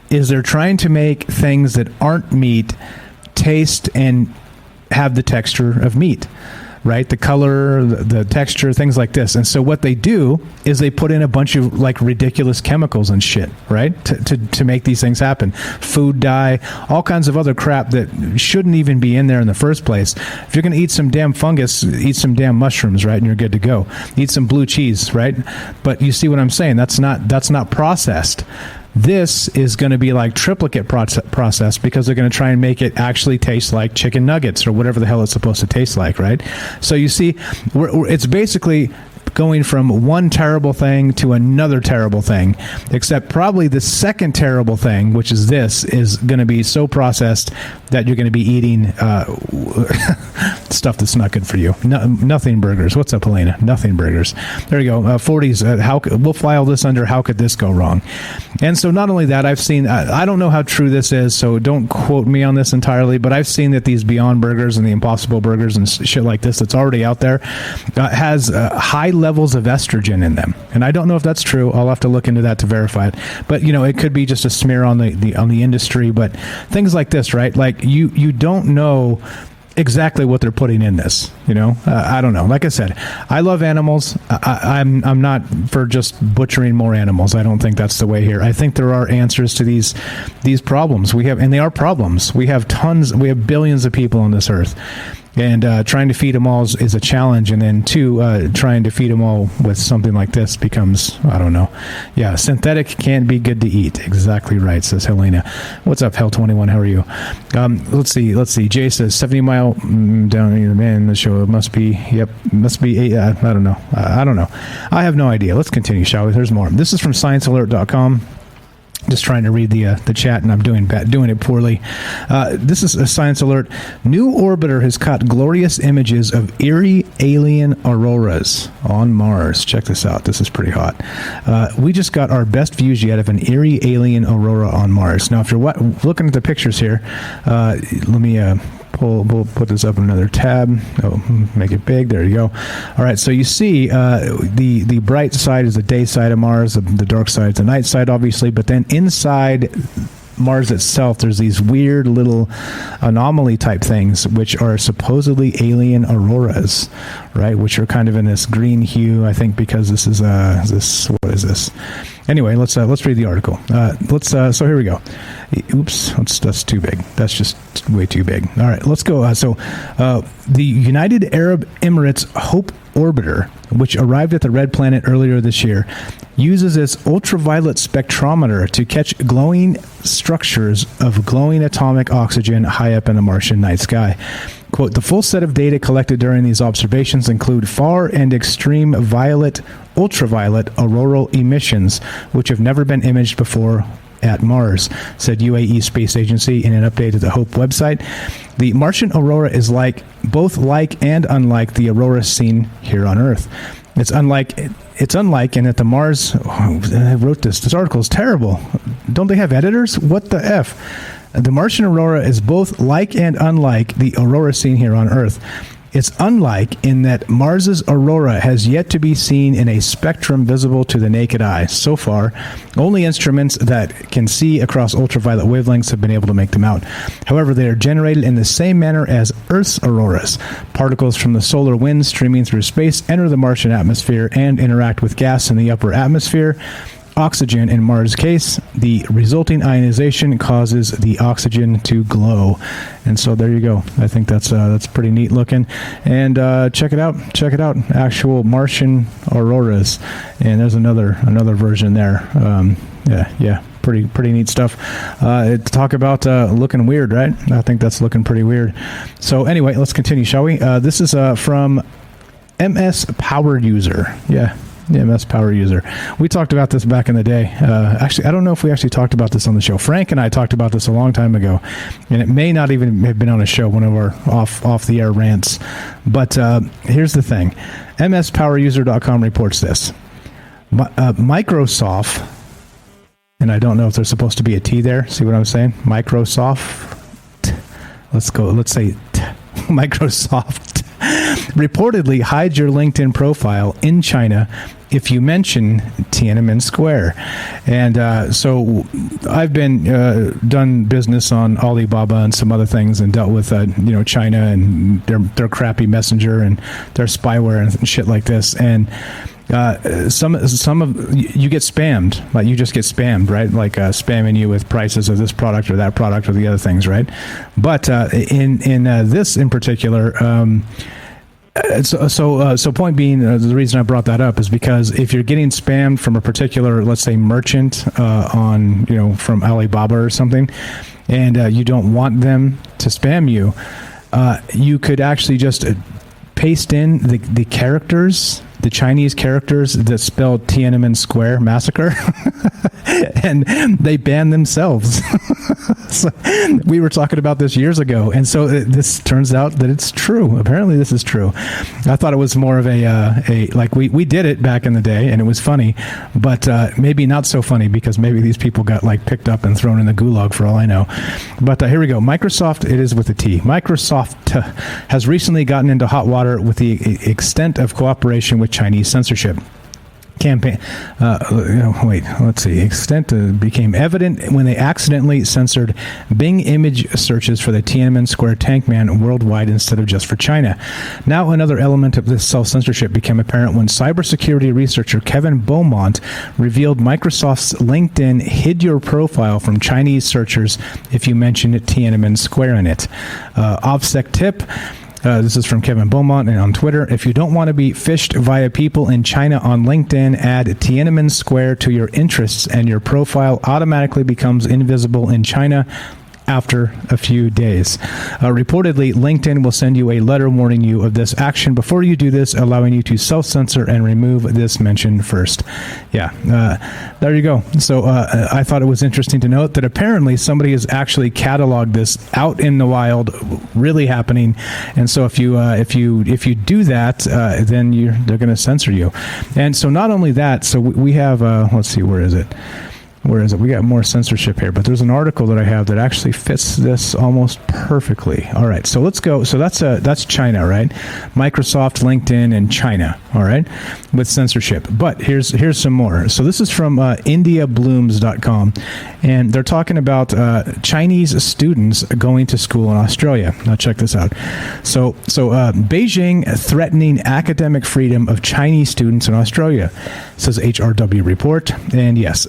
is they're trying to make things that aren't meat taste and have the texture of meat, right? The color, the texture, things like this. And so what they do is they put in a bunch of like ridiculous chemicals and shit, right? To make these things happen. Food dye, all kinds of other crap that shouldn't even be in there in the first place. If you're going to eat some damn fungus, eat some damn mushrooms, right? And you're good to go. Eat some blue cheese, right? But you see what I'm saying? That's not processed. This is going to be like triplicate process because they're going to try and make it actually taste like chicken nuggets or whatever the hell it's supposed to taste like, right? So you see, it's basically going from one terrible thing to another terrible thing, except probably the second terrible thing, which is this, is going to be so processed that you're going to be eating stuff that's not good for you. Nothing burgers. What's up, Helena? Nothing burgers. There you go. 40s. We'll file this under how could this go wrong? And so not only that, I've seen, I don't know how true this is, so don't quote me on this entirely, but I've seen that these Beyond Burgers and the Impossible Burgers and shit like this that's already out there has high levels of estrogen in them. And I don't know if that's true. I'll have to look into that to verify it. But, you know, it could be just a smear on the industry. But things like this, right? Like you don't know exactly what they're putting in this, you know. I don't know. Like I said, I love animals. I'm not for just butchering more animals. I don't think that's the way here. I think there are answers to these problems we have, and they are problems. We have billions of people on this earth, and trying to feed them all is a challenge. And then two, trying to feed them all with something like this becomes, I don't know. Yeah, synthetic can't be good to eat. Exactly right, says Helena. What's up, Hell21? How are you? Let's see. Jay says 70 mile down here, man. The show must be I don't know. I don't know. I have no idea. Let's continue, shall we? There's more. This is from ScienceAlert.com. Just trying to read the chat, and I'm doing it poorly. This is a Science Alert. New orbiter has caught glorious images of eerie alien auroras on Mars. Check this out. This is pretty hot. We just got our best views yet of an eerie alien aurora on Mars. Now, if you're looking at the pictures here, let me we'll put this up in another tab. Oh, make it big. There you go. All right. So you see the bright side is the day side of Mars. The dark side is the night side, obviously. But then inside Mars itself, there's these weird little anomaly type things, which are supposedly alien auroras, right? Which are kind of in this green hue, I think, because this is what is this? Anyway, let's read the article. So here we go. Oops, that's too big. That's just way too big. All right, let's go. The United Arab Emirates Hope orbiter, which arrived at the red planet earlier this year, uses its ultraviolet spectrometer to catch glowing structures of glowing atomic oxygen high up in the Martian night sky. Quote, the full set of data collected during these observations include far and extreme ultraviolet auroral emissions, which have never been imaged before at Mars, said UAE Space Agency in an update to the HOPE website. The Martian aurora is both like and unlike the aurora seen here on Earth. It's unlike in that the Mars... I wrote this. This article is terrible. Don't they have editors? What the F? The Martian aurora is both like and unlike the aurora seen here on Earth. It's unlike in that Mars's aurora has yet to be seen in a spectrum visible to the naked eye. So far, only instruments that can see across ultraviolet wavelengths have been able to make them out. However, they are generated in the same manner as Earth's auroras. Particles from the solar wind streaming through space enter the Martian atmosphere and interact with gas in the upper atmosphere. Oxygen in Mars' case, the resulting ionization causes the oxygen to glow. And so there you go. I think that's pretty neat looking. And check it out. Actual Martian auroras. And there's another version there. Yeah. Pretty neat stuff. Talk about looking weird, right? I think that's looking pretty weird. So anyway, let's continue, shall we? This is from MS Power User. Yeah. The MS Power User. We talked about this back in the day. Actually, I don't know if we actually talked about this on the show. Frank and I talked about this a long time ago, and it may not even have been on a show, one of our off-the-air rants. But here's the thing. MSPowerUser.com reports this. Microsoft, and I don't know if there's supposed to be a T there. See what I'm saying? Microsoft. Let's say Microsoft. Reportedly hides your LinkedIn profile in China if you mention Tiananmen Square. And so I've been done business on Alibaba and some other things and dealt with China and their crappy messenger and their spyware and shit like this. And some of you get spammed, like you just get spammed, right? Like spamming you with prices of this product or that product or the other things, right? But in this in particular. So point being, the reason I brought that up is because if you're getting spammed from a particular, let's say, merchant from Alibaba or something, and you don't want them to spam you, you could actually just paste in the characters, the Chinese characters that spell Tiananmen Square massacre, and they ban themselves. So we were talking about this years ago, and so this turns out that it's true. Apparently, this is true. I thought it was more of a we did it back in the day, and it was funny, but maybe not so funny because maybe these people got picked up and thrown in the gulag for all I know. But here we go. Microsoft, it is with a T. Microsoft has recently gotten into hot water with the extent of cooperation with Chinese censorship campaign. Extent became evident when they accidentally censored Bing image searches for the Tiananmen Square tank man worldwide instead of just for China. Now another element of this self-censorship became apparent when cybersecurity researcher Kevin Beaumont revealed Microsoft's LinkedIn hid your profile from Chinese searchers if you mentioned Tiananmen Square in it. OffSec tip. This is from Kevin Beaumont and on Twitter. If you don't want to be phished via people in China on LinkedIn, add Tiananmen Square to your interests and your profile automatically becomes invisible in China after a few days. Reportedly, LinkedIn will send you a letter warning you of this action before you do this, allowing you to self-censor and remove this mention first. Yeah, there you go. So I thought it was interesting to note that apparently somebody has actually cataloged this out in the wild, really happening. And so if you do that, then they're going to censor you. And so not only that, so we have let's see, where is it? We got more censorship here, but there's an article that I have that actually fits this almost perfectly. All right, so let's go. So that's China, right? Microsoft, LinkedIn, and China, all right, with censorship. But here's some more. So this is from IndiaBlooms.com, and they're talking about Chinese students going to school in Australia. Now check this out. So Beijing threatening academic freedom of Chinese students in Australia, says HRW report. And yes,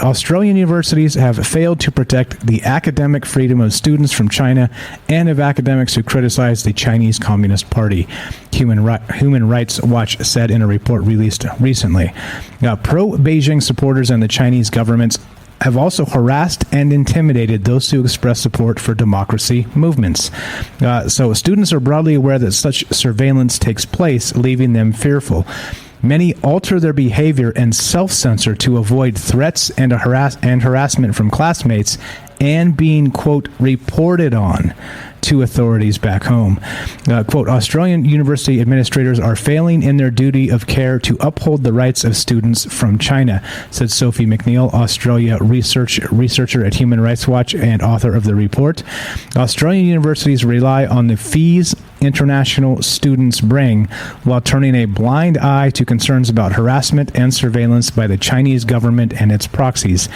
Australian universities have failed to protect the academic freedom of students from China and of academics who criticize the Chinese Communist Party, Human Rights Watch said in a report released recently. Pro-Beijing supporters and the Chinese governments have also harassed and intimidated those who express support for democracy movements. So students are broadly aware that such surveillance takes place, leaving them fearful. Many alter their behavior and self-censor to avoid threats and harassment from classmates and being, quote, reported on to authorities back home. Quote, Australian university administrators are failing in their duty of care to uphold the rights of students from China, said Sophie McNeil, Australia researcher at Human Rights Watch and author of the report. Australian universities rely on the fees international students bring while turning a blind eye to concerns about harassment and surveillance by the Chinese government and its proxies.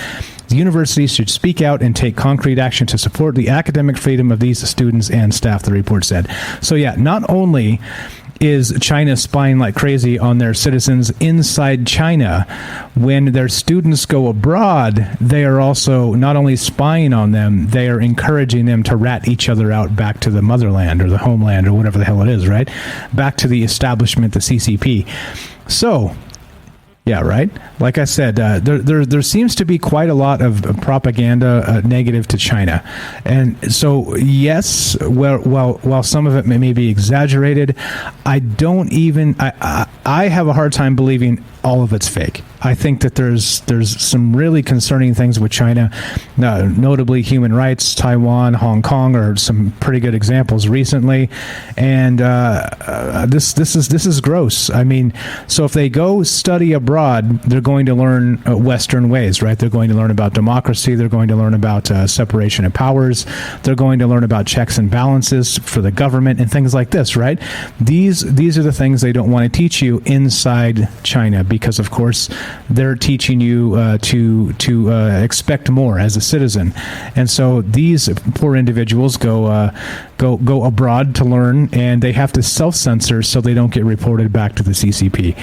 The universities should speak out and take concrete action to support the academic freedom of these students and staff, the report said. So yeah, not only is China spying like crazy on their citizens inside China, when their students go abroad, they are also not only spying on them, they are encouraging them to rat each other out back to the motherland or the homeland or whatever the hell it is, right? Back to the establishment, the CCP. So, yeah, right. Like I said, there seems to be quite a lot of propaganda negative to China, and so yes, while some of it may be exaggerated, I have a hard time believing all of it's fake. I think that there's some really concerning things with China, notably human rights. Taiwan, Hong Kong are some pretty good examples recently, and this is gross. I mean, so if they go study abroad, they're going to learn Western ways, right? They're going to learn about democracy. They're going to learn about separation of powers. They're going to learn about checks and balances for the government and things like this, right? These are the things they don't want to teach you inside China, because of course they're teaching you to expect more as a citizen. And so these poor individuals go abroad to learn, and they have to self-censor so they don't get reported back to the CCP.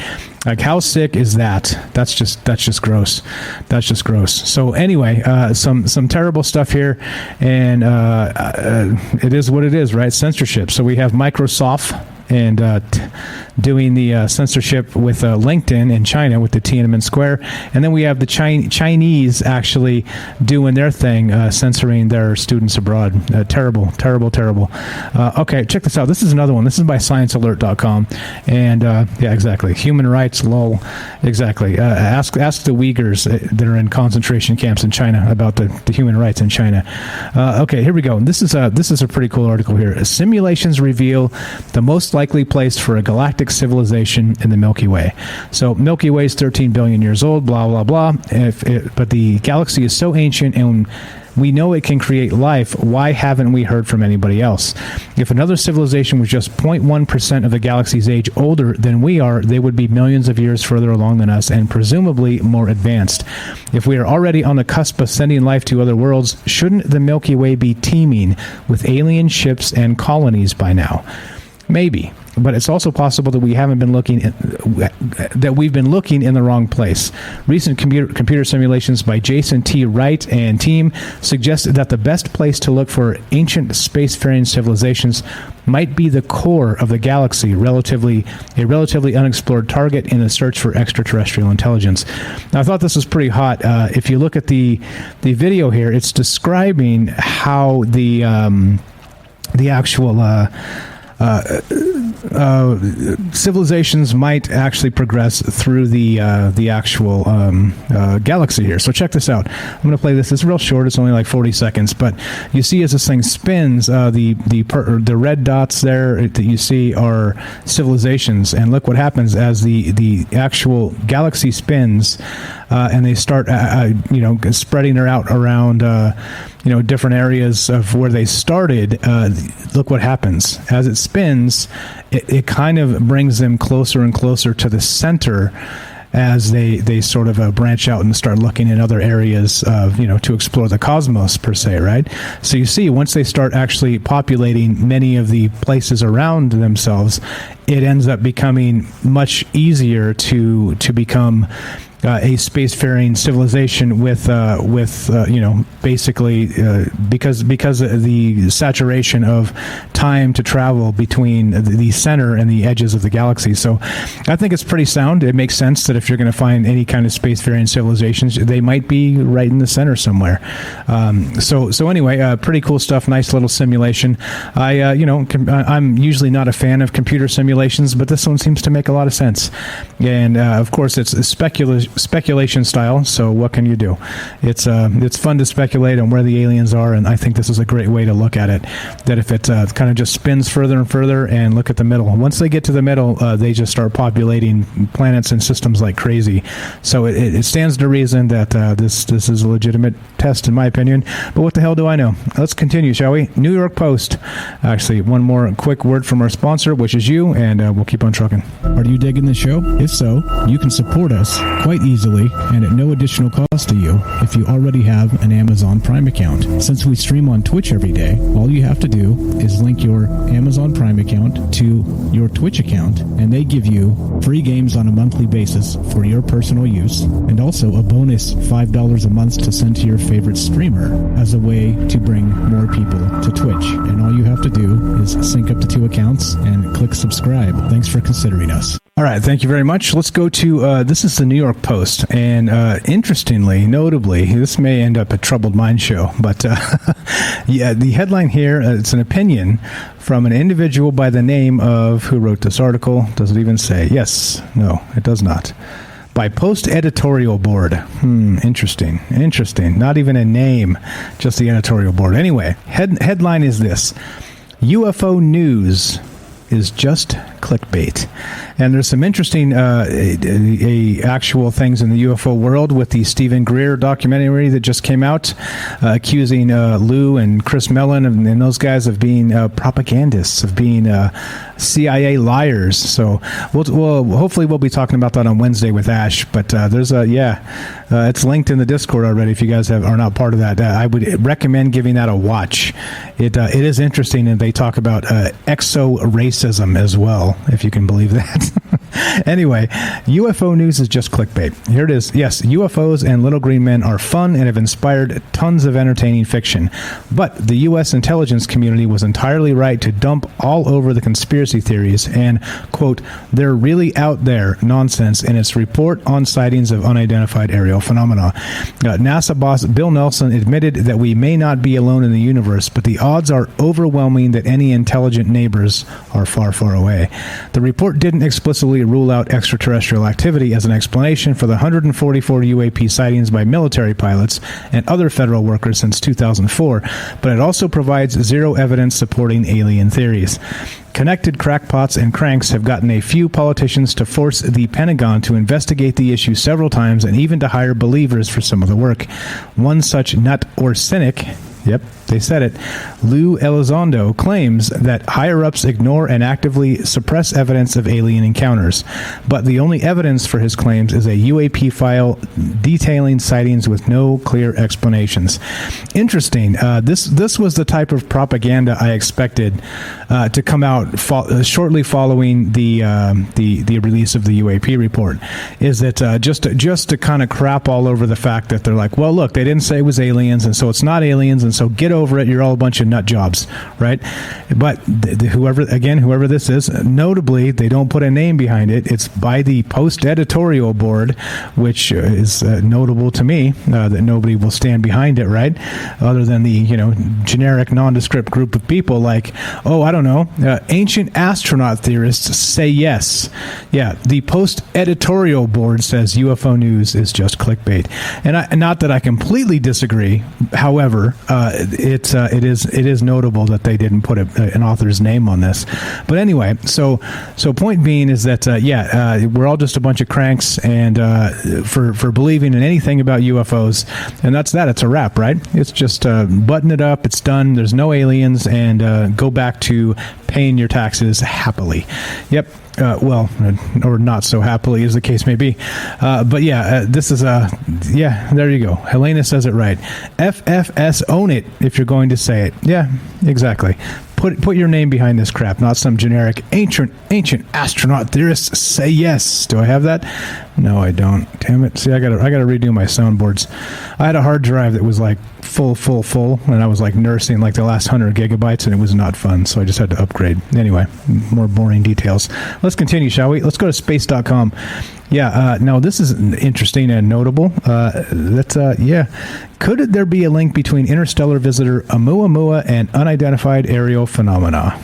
Like, how sick is that? That's just gross. That's just gross. So anyway, some terrible stuff here, and it is what it is, right? Censorship. So we have Microsoft and doing the censorship with LinkedIn in China with the Tiananmen Square. And then we have the Chinese actually doing their thing, censoring their students abroad. Terrible. Okay, check this out. This is another one. This is by ScienceAlert.com. And yeah, exactly. Human rights, lol. Exactly. Ask the Uyghurs that are in concentration camps in China about the human rights in China. Okay, here we go. This is a pretty cool article here. Simulations reveal the most likely place for a galactic civilization in the Milky Way. So Milky Way is 13 billion years old, blah, blah, blah. But the galaxy is so ancient and we know it can create life. Why haven't we heard from anybody else? If another civilization was just 0.1% of the galaxy's age older than we are, they would be millions of years further along than us and presumably more advanced. If we are already on the cusp of sending life to other worlds, shouldn't the Milky Way be teeming with alien ships and colonies by now? Maybe, but it's also possible that we've been looking in the wrong place. Recent computer simulations by Jason T. Wright and team suggested that the best place to look for ancient spacefaring civilizations might be the core of the galaxy, a relatively unexplored target in the search for extraterrestrial intelligence. Now, I thought this was pretty hot. If you look at the video here, it's describing how the actual civilizations might actually progress through the actual galaxy here. So check this out. I'm going to play this. It's real short. It's only like 40 seconds. But you see as this thing spins, the red dots there that you see are civilizations. And look what happens as the actual galaxy spins, and they start spreading her out around different areas of where they started. Look what happens as it spins. It kind of brings them closer and closer to the center as they sort of branch out and start looking in other areas of, to explore the cosmos per se, right? So you see, once they start actually populating many of the places around themselves, it ends up becoming much easier to become a spacefaring civilization with basically because of the saturation of time to travel between the center and the edges of the galaxy. So I think it's pretty sound. It makes sense that if you're going to find any kind of spacefaring civilizations, they might be right in the center somewhere. So anyway, pretty cool stuff. Nice little simulation. I'm usually not a fan of computer simulations, but this one seems to make a lot of sense. And of course, it's speculation style. So what can you do? It's fun to speculate on where the aliens are, and I think this is a great way to look at it. That if it kind of just spins further and further, and look at the middle. Once they get to the middle, they just start populating planets and systems like crazy. So it stands to reason that this is a legitimate test, in my opinion. But what the hell do I know? Let's continue, shall we? New York Post. Actually, one more quick word from our sponsor, which is you, and we'll keep on trucking. Are you digging the show? If so, you can support us quite easily and at no additional cost to you if you already have an Amazon Prime account. Since we stream on Twitch every day, all you have to do is link your Amazon Prime account to your Twitch account, and they give you free games on a monthly basis for your personal use, and also a bonus $5 a month to send to your favorite streamer as a way to bring more people to Twitch. And all you have to do is sync up the two accounts and click subscribe. Thanks for considering us. All right, thank you very much. Let's go to, this is the New York Post, and interestingly, notably, this may end up a Troubled Mind show, but yeah, the headline here, it's an opinion from an individual by the name of, who wrote this article? Does it even say? Yes, no, it does not. By Post editorial board. Interesting. Not even a name, just the editorial board. Anyway, headline is this: UFO news is just clickbait. And there's some interesting actual things in the UFO world with the Stephen Greer documentary that just came out, accusing Lou and Chris Mellon and those guys of being propagandists, of being CIA liars. So we'll hopefully we'll be talking about that on Wednesday with Ash. But there's it's linked in the Discord already. If you guys are not part of that, I would recommend giving that a watch. It is interesting, and they talk about exo-racism as well, if you can believe that. Anyway, UFO news is just clickbait. Here it is. Yes, UFOs and little green men are fun and have inspired tons of entertaining fiction. But the U.S. intelligence community was entirely right to dump all over the conspiracy theories and, quote, "they're really out there" nonsense in its report on sightings of unidentified aerial phenomena. NASA boss Bill Nelson admitted that we may not be alone in the universe, but the odds are overwhelming that any intelligent neighbors are far, far away. The report didn't explicitly rule out extraterrestrial activity as an explanation for the 144 UAP sightings by military pilots and other federal workers since 2004, but it also provides zero evidence supporting alien theories. Connected crackpots and cranks have gotten a few politicians to force the Pentagon to investigate the issue several times and even to hire believers for some of the work. One such nut or cynic, yep, they said it, Lou Elizondo, claims that higher-ups ignore and actively suppress evidence of alien encounters. But the only evidence for his claims is a UAP file detailing sightings with no clear explanations. Interesting. This was the type of propaganda I expected to come out shortly following the release of the UAP report. Is that just to kind of crap all over the fact that they're like, well, look, they didn't say it was aliens, and so it's not aliens, and so get over it. You're all a bunch of nut jobs, right? But whoever this is, notably, they don't put a name behind it. It's by the Post editorial board, which is notable to me that nobody will stand behind it, right? Other than the generic nondescript group of people like, oh, I don't know, ancient astronaut theorists say yes. Yeah, the Post editorial board says UFO news is just clickbait, and not that I completely disagree. However, it is notable that they didn't put an author's name on this. But anyway, so point being is that we're all just a bunch of cranks, and for believing in anything about UFOs, and that's that. It's a wrap, right? It's just button it up. It's done. There's no aliens, and go back to paying your taxes happily. Yep. Or not so happily, as the case may be. But this is there you go. Helena says it right. FFS, own it if you're going to say it. Yeah, exactly. Put your name behind this crap, not some generic ancient astronaut theorists say yes. Do I have that? No, I don't. Damn it. See, I gotta redo my soundboards. I had a hard drive that was like full, and I was like nursing like the last 100 gigabytes, and it was not fun, so I just had to upgrade. Anyway, more boring details. Let's continue, shall we? Let's go to space.com. Yeah, now this is interesting and notable. Could there be a link between interstellar visitor Oumuamua and unidentified aerial phenomena?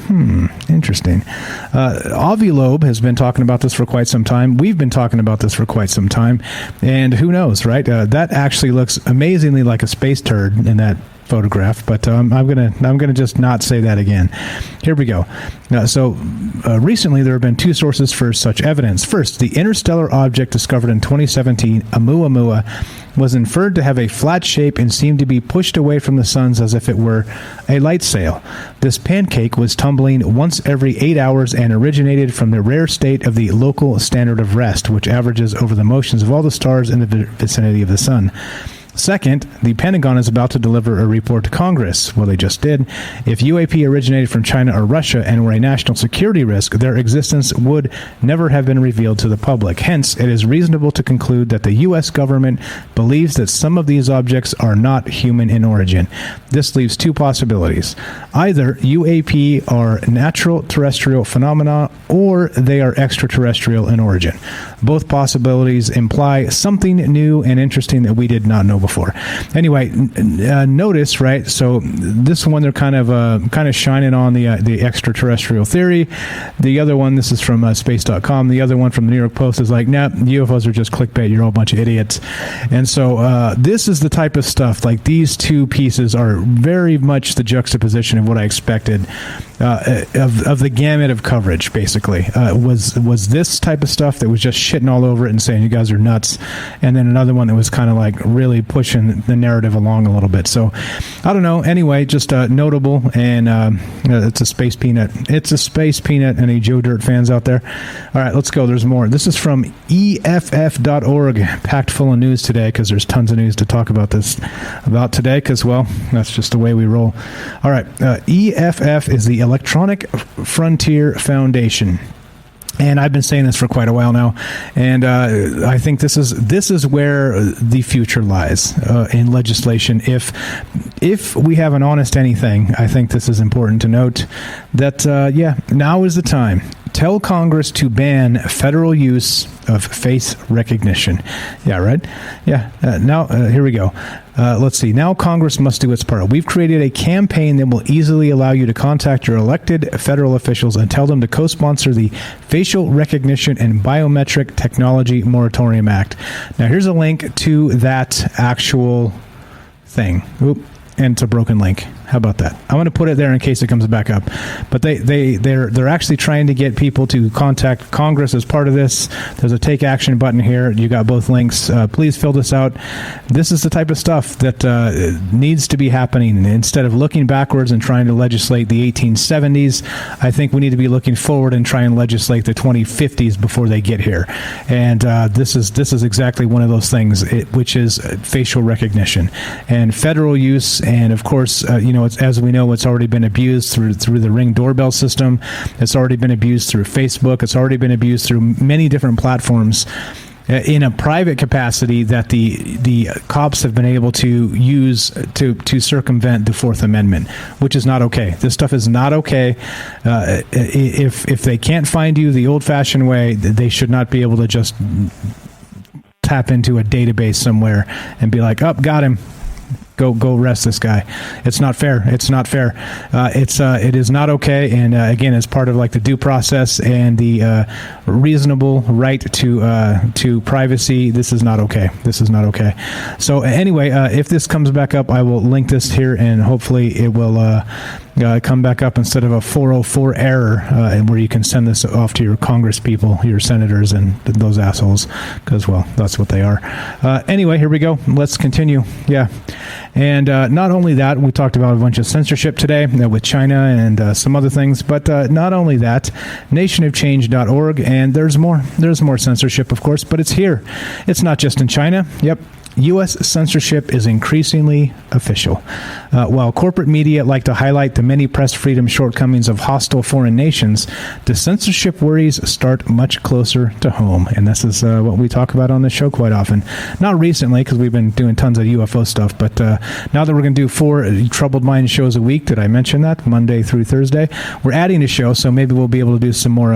Interesting. Ovilobe has been talking about this for quite some time. We've been talking about this for quite some time. And who knows, right? That actually looks amazingly like a space turd in that photograph, but I'm gonna just not say that again. Here we go. Recently there have been two sources for such evidence. First, the interstellar object discovered in 2017, Oumuamua, was inferred to have a flat shape and seemed to be pushed away from the suns as if it were a light sail. This pancake was tumbling once every 8 hours and originated from the rare state of the local standard of rest, which averages over the motions of all the stars in the vicinity of the sun. Second, the Pentagon is about to deliver a report to Congress. Well, they just did. If UAP originated from China or Russia and were a national security risk, their existence would never have been revealed to the public. Hence, it is reasonable to conclude that the U.S. government believes that some of these objects are not human in origin. This leaves two possibilities. Either UAP are natural terrestrial phenomena or they are extraterrestrial in origin. Both possibilities imply something new and interesting that we did not know before. Anyway, notice, right? So this one they're kind of shining on the extraterrestrial theory. The other one, this is from space.com. The other one from the New York Post is like, nah, UFOs are just clickbait. You're all a bunch of idiots. And so this is the type of stuff. Like these two pieces are very much the juxtaposition of what I expected of the gamut of coverage. Basically, was this type of stuff that was just shitting all over it and saying you guys are nuts, and then another one that was kind of like really pushing the narrative along a little bit. So I don't know. Anyway, just notable, and it's a space peanut. It's a space peanut. Any Joe Dirt fans out there? All right, let's go. There's more. This is from EFF.org, packed full of news today because there's tons of news to talk about today because, well, that's just the way we roll. All right, EFF is the Electronic Frontier Foundation. And I've been saying this for quite a while now, and I think this is where the future lies in legislation. If we have an honest anything, I think this is important to note that now is the time. Tell Congress to ban federal use of face recognition. Yeah, right? Yeah. Now, here we go. Let's see. Now Congress must do its part. We've created a campaign that will easily allow you to contact your elected federal officials and tell them to co-sponsor the Facial Recognition and Biometric Technology Moratorium Act. Now, here's a link to that actual thing. Oop. And it's a broken link. How about that? I'm going to put it there in case it comes back up. But they're actually trying to get people to contact Congress as part of this. There's a take action button here. You got both links. Please fill this out. This is the type of stuff that needs to be happening. Instead of looking backwards and trying to legislate the 1870s, I think we need to be looking forward and try and legislate the 2050s before they get here. And this is exactly one of those things, which is facial recognition and federal use. And of course, it's, as we know, it's already been abused through the Ring doorbell system. It's already been abused through Facebook. It's already been abused through many different platforms in a private capacity that the cops have been able to use to circumvent the Fourth Amendment, which is not okay. This stuff is not okay. If they can't find you the old-fashioned way, they should not be able to just tap into a database somewhere and be like, oh, got him. Go arrest this guy. It's not fair. It's not fair. It is not okay. And again, as part of like the due process and the reasonable right to privacy, this is not okay. This is not okay. So anyway, if this comes back up, I will link this here, and hopefully it will come back up instead of a 404 error, where you can send this off to your Congress people, your senators, and those assholes, because, well, that's what they are. Anyway, here we go. Let's continue. Yeah. And not only that, we talked about a bunch of censorship today with China and some other things, but not only that, nationofchange.org, and there's more censorship, of course, but it's here. It's not just in China. Yep. U.S. censorship is increasingly official. While corporate media like to highlight the many press freedom shortcomings of hostile foreign nations, the censorship worries start much closer to home. And this is what we talk about on the show quite often. Not recently, because we've been doing tons of UFO stuff, but now that we're going to do 4 Troubled Mind shows a week, did I mention that? Monday through Thursday. We're adding a show, so maybe we'll be able to do some more.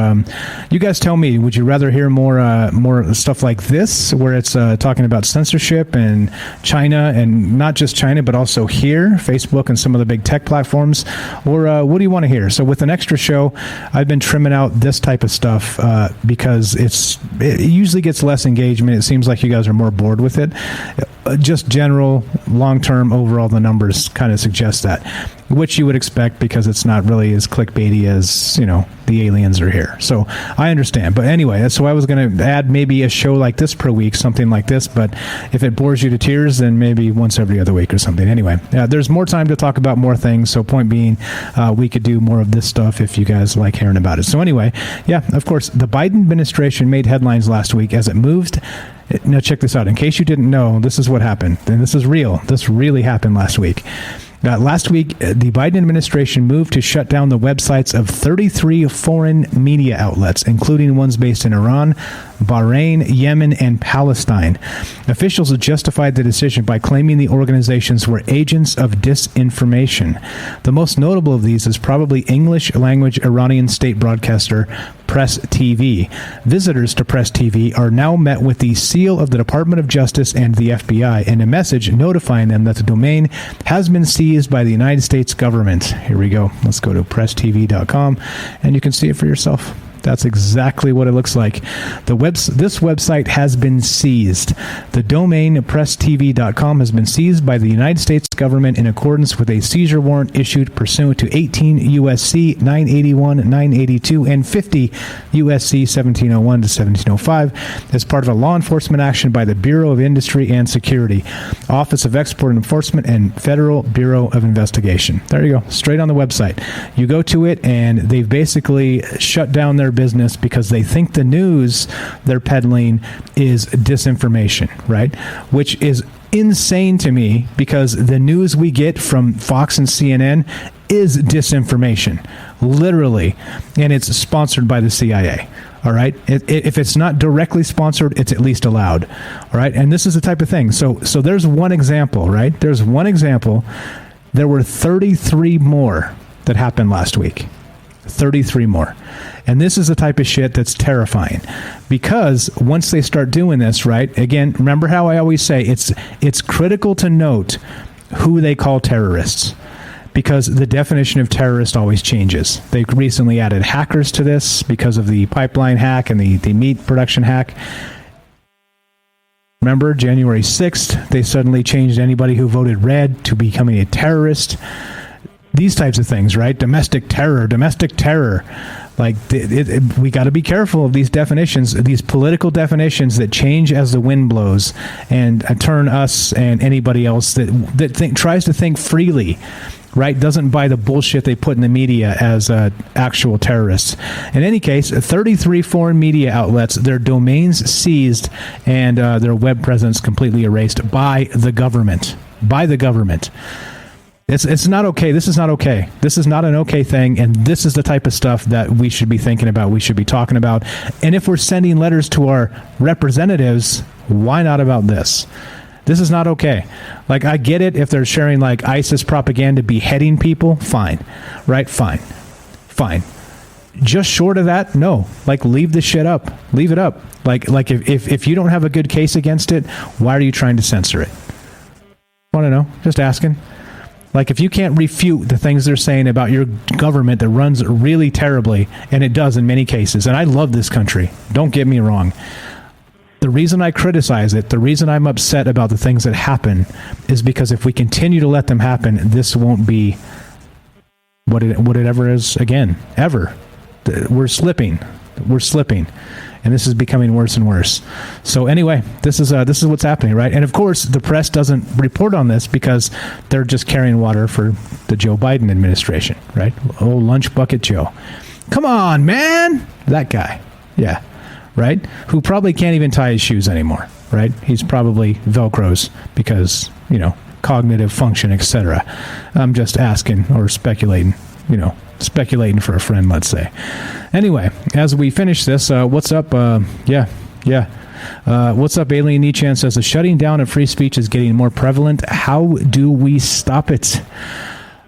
You guys tell me, would you rather hear more stuff like this, where it's talking about censorship and China, and not just China, but also here, Facebook and some of the big tech platforms, or what do you want to hear? So with an extra show, I've been trimming out this type of stuff because it usually gets less engagement. It seems like you guys are more bored with it. Just general, long-term, overall, the numbers kind of suggest that, which you would expect because it's not really as clickbaity as, the aliens are here. So I understand. But anyway, that's why I was going to add maybe a show like this per week, something like this. But if it bores you to tears, then maybe once every other week or something. Anyway, there's more time to talk about more things. So point being, we could do more of this stuff if you guys like hearing about it. So anyway, yeah, of course, the Biden administration made headlines last week as it moved. Now check this out. In case you didn't know, this is what happened. And this is real. This really happened last week. Last week, the Biden administration moved to shut down the websites of 33 foreign media outlets, including ones based in Iran, Bahrain, Yemen, and Palestine. Officials justified the decision by claiming the organizations were agents of disinformation. The most notable of these is probably English-language Iranian state broadcaster Press TV. Visitors to Press TV are now met with the seal of the Department of Justice and the FBI and a message notifying them that the domain has been seized by the United States government. Here we go. Let's go to presstv.com and you can see it for yourself. That's exactly what it looks like. This website has been seized. The domain presstv.com has been seized by the United States government in accordance with a seizure warrant issued pursuant to 18 U.S.C. 981, 982, and 50 U.S.C. 1701 to 1705 as part of a law enforcement action by the Bureau of Industry and Security, Office of Export Enforcement, and Federal Bureau of Investigation. There you go. Straight on the website. You go to it, and they've basically shut down their business because they think the news they're peddling is disinformation, right? Which is insane to me because the news we get from Fox and CNN is disinformation, literally, and it's sponsored by the CIA. All right. If it's not directly sponsored, it's at least allowed. All right. And this is the type of thing. So there's one example, right? There's one example. There were 33 more that happened last week. 33 more. And this is the type of shit that's terrifying because once they start doing this, right, again, remember how I always say it's critical to note who they call terrorists because the definition of terrorist always changes. They recently added hackers to this because of the pipeline hack and the meat production hack. Remember, January 6th, they suddenly changed anybody who voted red to becoming a terrorist. These types of things, right? Domestic terror. Like, we got to be careful of these definitions, these political definitions that change as the wind blows and turn us and anybody else that tries to think freely, right? Doesn't buy the bullshit they put in the media as actual terrorists. In any case, 33 foreign media outlets, their domains seized and their web presence completely erased by the government. It's not okay. This is not okay. This is not an okay thing, and this is the type of stuff that we should be thinking about, we should be talking about. And if we're sending letters to our representatives, why not about this? This is not okay. Like, I get it if they're sharing, like, ISIS propaganda beheading people, fine. Right? Fine. Just short of that, no. Like, leave the shit up. Leave it up. Like if you don't have a good case against it, why are you trying to censor it? Want to know? Just asking. Like, if you can't refute the things they're saying about your government that runs really terribly, and it does in many cases, and I love this country, don't get me wrong. The reason I criticize it, the reason I'm upset about the things that happen, is because if we continue to let them happen, this won't be what it ever is again, ever. We're slipping. And this is becoming worse and worse. So anyway, this is what's happening, right? And of course, the press doesn't report on this because they're just carrying water for the Joe Biden administration, right? Oh, lunch bucket Joe. Come on, man! That guy. Yeah. right? Who probably can't even tie his shoes anymore, right? He's probably Velcros because, cognitive function, etc. I'm just asking or speculating, speculating for a friend, let's say. Anyway, as we finish this, what's up? What's up? Alien Nichan says the shutting down of free speech is getting more prevalent. How do we stop it?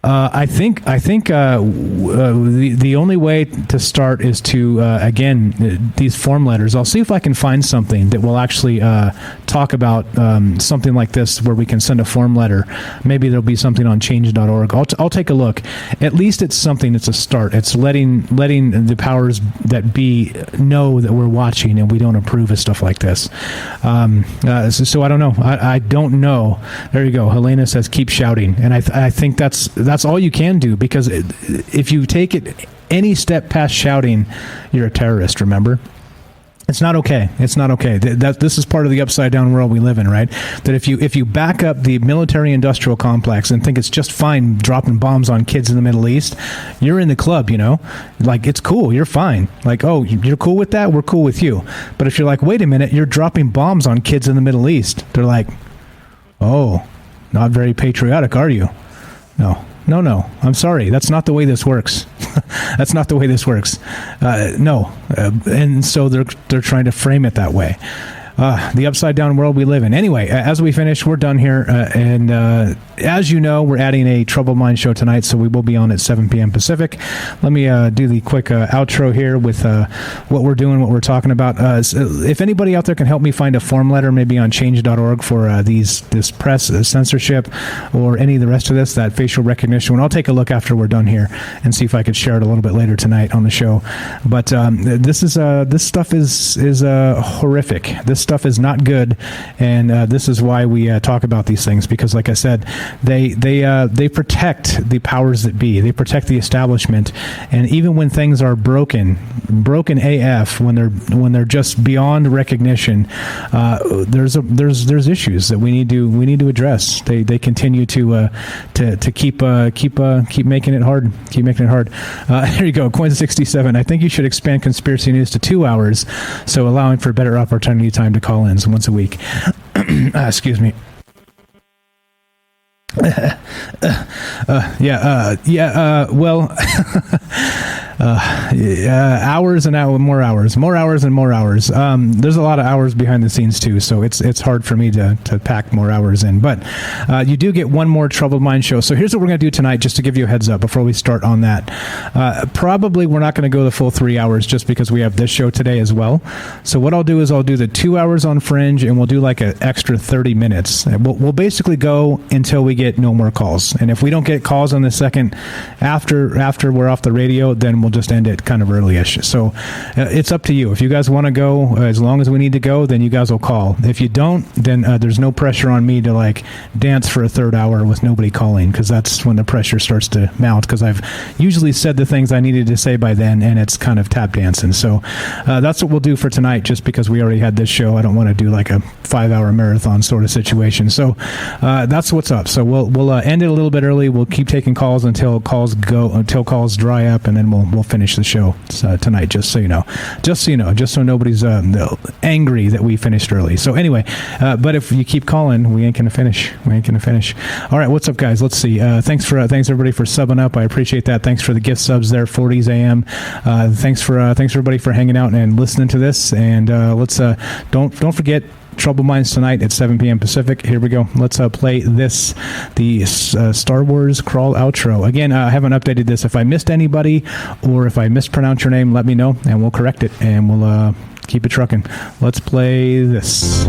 I think the only way to start is to again these form letters. I'll see if I can find something that will actually talk about something like this, where we can send a form letter. Maybe there'll be something on change.org. I'll take a look. At least it's something. It's a start. It's letting the powers that be know that we're watching and we don't approve of stuff like this. So I don't know. I don't know. There you go. Helena says keep shouting, and I think that's all you can do, because if you take it any step past shouting, you're a terrorist. Remember, it's not okay. It's not okay. This is part of the upside down world we live in, right? That if you back up the military industrial complex and think it's just fine dropping bombs on kids in the Middle East, you're in the club. Like, it's cool. You're fine. Like, oh, you're cool with that? We're cool with you. But if you're like, wait a minute, you're dropping bombs on kids in the Middle East, they're like, oh, not very patriotic, are you? No, I'm sorry. That's not the way this works. That's not the way this works. No. And so they're trying to frame it that way. The upside down world we live in. Anyway, as we finish, we're done here. And as you know, we're adding a Troubled Mind show tonight, so we will be on at 7 p.m. Pacific. Let me do the quick outro here with what we're doing, what we're talking about. If anybody out there can help me find a form letter, maybe on change.org for this press censorship or any of the rest of this, that facial recognition one, I'll take a look after we're done here and see if I could share it a little bit later tonight on the show. But this stuff is horrific. This stuff is not good, and this is why we talk about these things, because, like I said, they protect the powers that be. They protect the establishment, and even when things are broken AF, when they're just beyond recognition, there's issues that we need to address. They continue to keep making it hard. Keep making it hard. Here you go, Coin67. I think you should expand conspiracy news to 2 hours, so allowing for better opportunity time to call-ins once a week. Excuse me. Well, hours and more hours and more hours. There's a lot of hours behind the scenes too, so it's hard for me to pack more hours in. But you do get one more Troubled Mind show. So here's what we're going to do tonight, just to give you a heads up before we start on that. Probably we're not going to go the full 3 hours, just because we have this show today as well. So what I'll do is I'll do the 2 hours on Fringe, and we'll do like an extra 30 minutes. We'll basically go until we get no more calls. And if we don't get calls on the second after we're off the radio, then we'll just end it kind of early-ish. So it's up to you. If you guys want to go as long as we need to go, then you guys will call. If you don't, then there's no pressure on me to like dance for a third hour with nobody calling, because that's when the pressure starts to mount, because I've usually said the things I needed to say by then, and it's kind of tap dancing. So that's what we'll do for tonight, just because we already had this show. I don't want to do like a 5-hour marathon sort of situation. So that's what's up. So we'll end it a little bit early. We'll keep taking calls until calls dry up, and then we'll finish the show tonight. Just so you know, just so nobody's angry that we finished early. So anyway, but if you keep calling, we ain't gonna finish. All right, what's up, guys? Let's see. Thanks everybody for subbing up. I appreciate that. Thanks for the gift subs there. 40s AM. Thanks everybody for hanging out and listening to this. And let's don't forget Troubled Minds tonight at 7 p.m. Pacific. Here we go. Let's play the Star Wars Crawl outro. Again, I haven't updated this. If I missed anybody or if I mispronounced your name, let me know and we'll correct it, and we'll keep it trucking. Let's play this.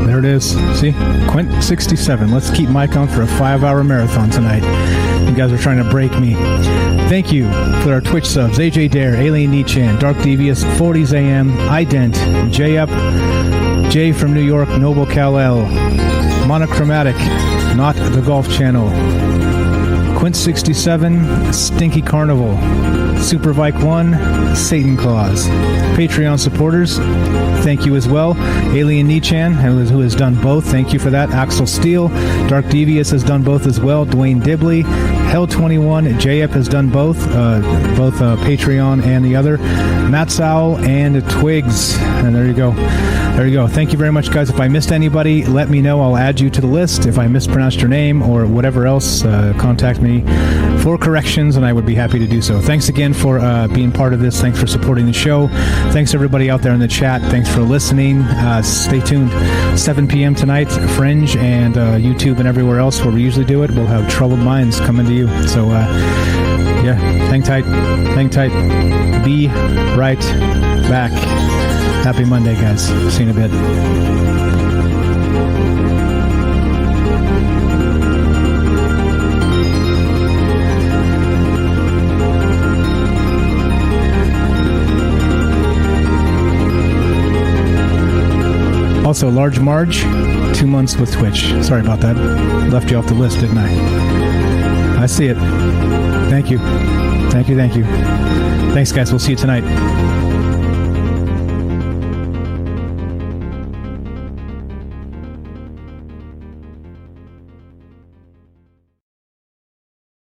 There it is. See? Quint 67. Let's keep Mike on for a 5-hour marathon tonight. You guys are trying to break me. Thank you for our Twitch subs. AJ Dare, Alien Nichan, Dark Devious, 40s AM, Ident, J Up, Jay from New York, Noble Kal-El, Monochromatic, Not the Golf Channel, Quint67, Stinky Carnival, Super Vike 1, Satan Claus. Patreon supporters, thank you as well. Alien Nichan, who has done both, thank you for that. Axel Steele, Dark Devious has done both as well. Dwayne Dibley, Hell21, JF has done both Patreon and the other. Matt Sowell and Twigs. And there you go. There you go. Thank you very much, guys. If I missed anybody, let me know. I'll add you to the list. If I mispronounced your name or whatever else, contact me for corrections, and I would be happy to do so. Thanks again for being part of this. Thanks for supporting the show. Thanks, everybody out there in the chat. Thanks for listening. Stay tuned. 7 p.m. tonight, Fringe and YouTube and everywhere else where we usually do it. We'll have Troubled Minds coming to you. So, yeah, hang tight. Hang tight. Be right back. Happy Monday, guys. See you in a bit. Also, Large Marge, 2 months with Twitch. Sorry about that. Left you off the list, didn't I? I see it. Thank you. Thank you, thank you. Thanks, guys. We'll see you tonight.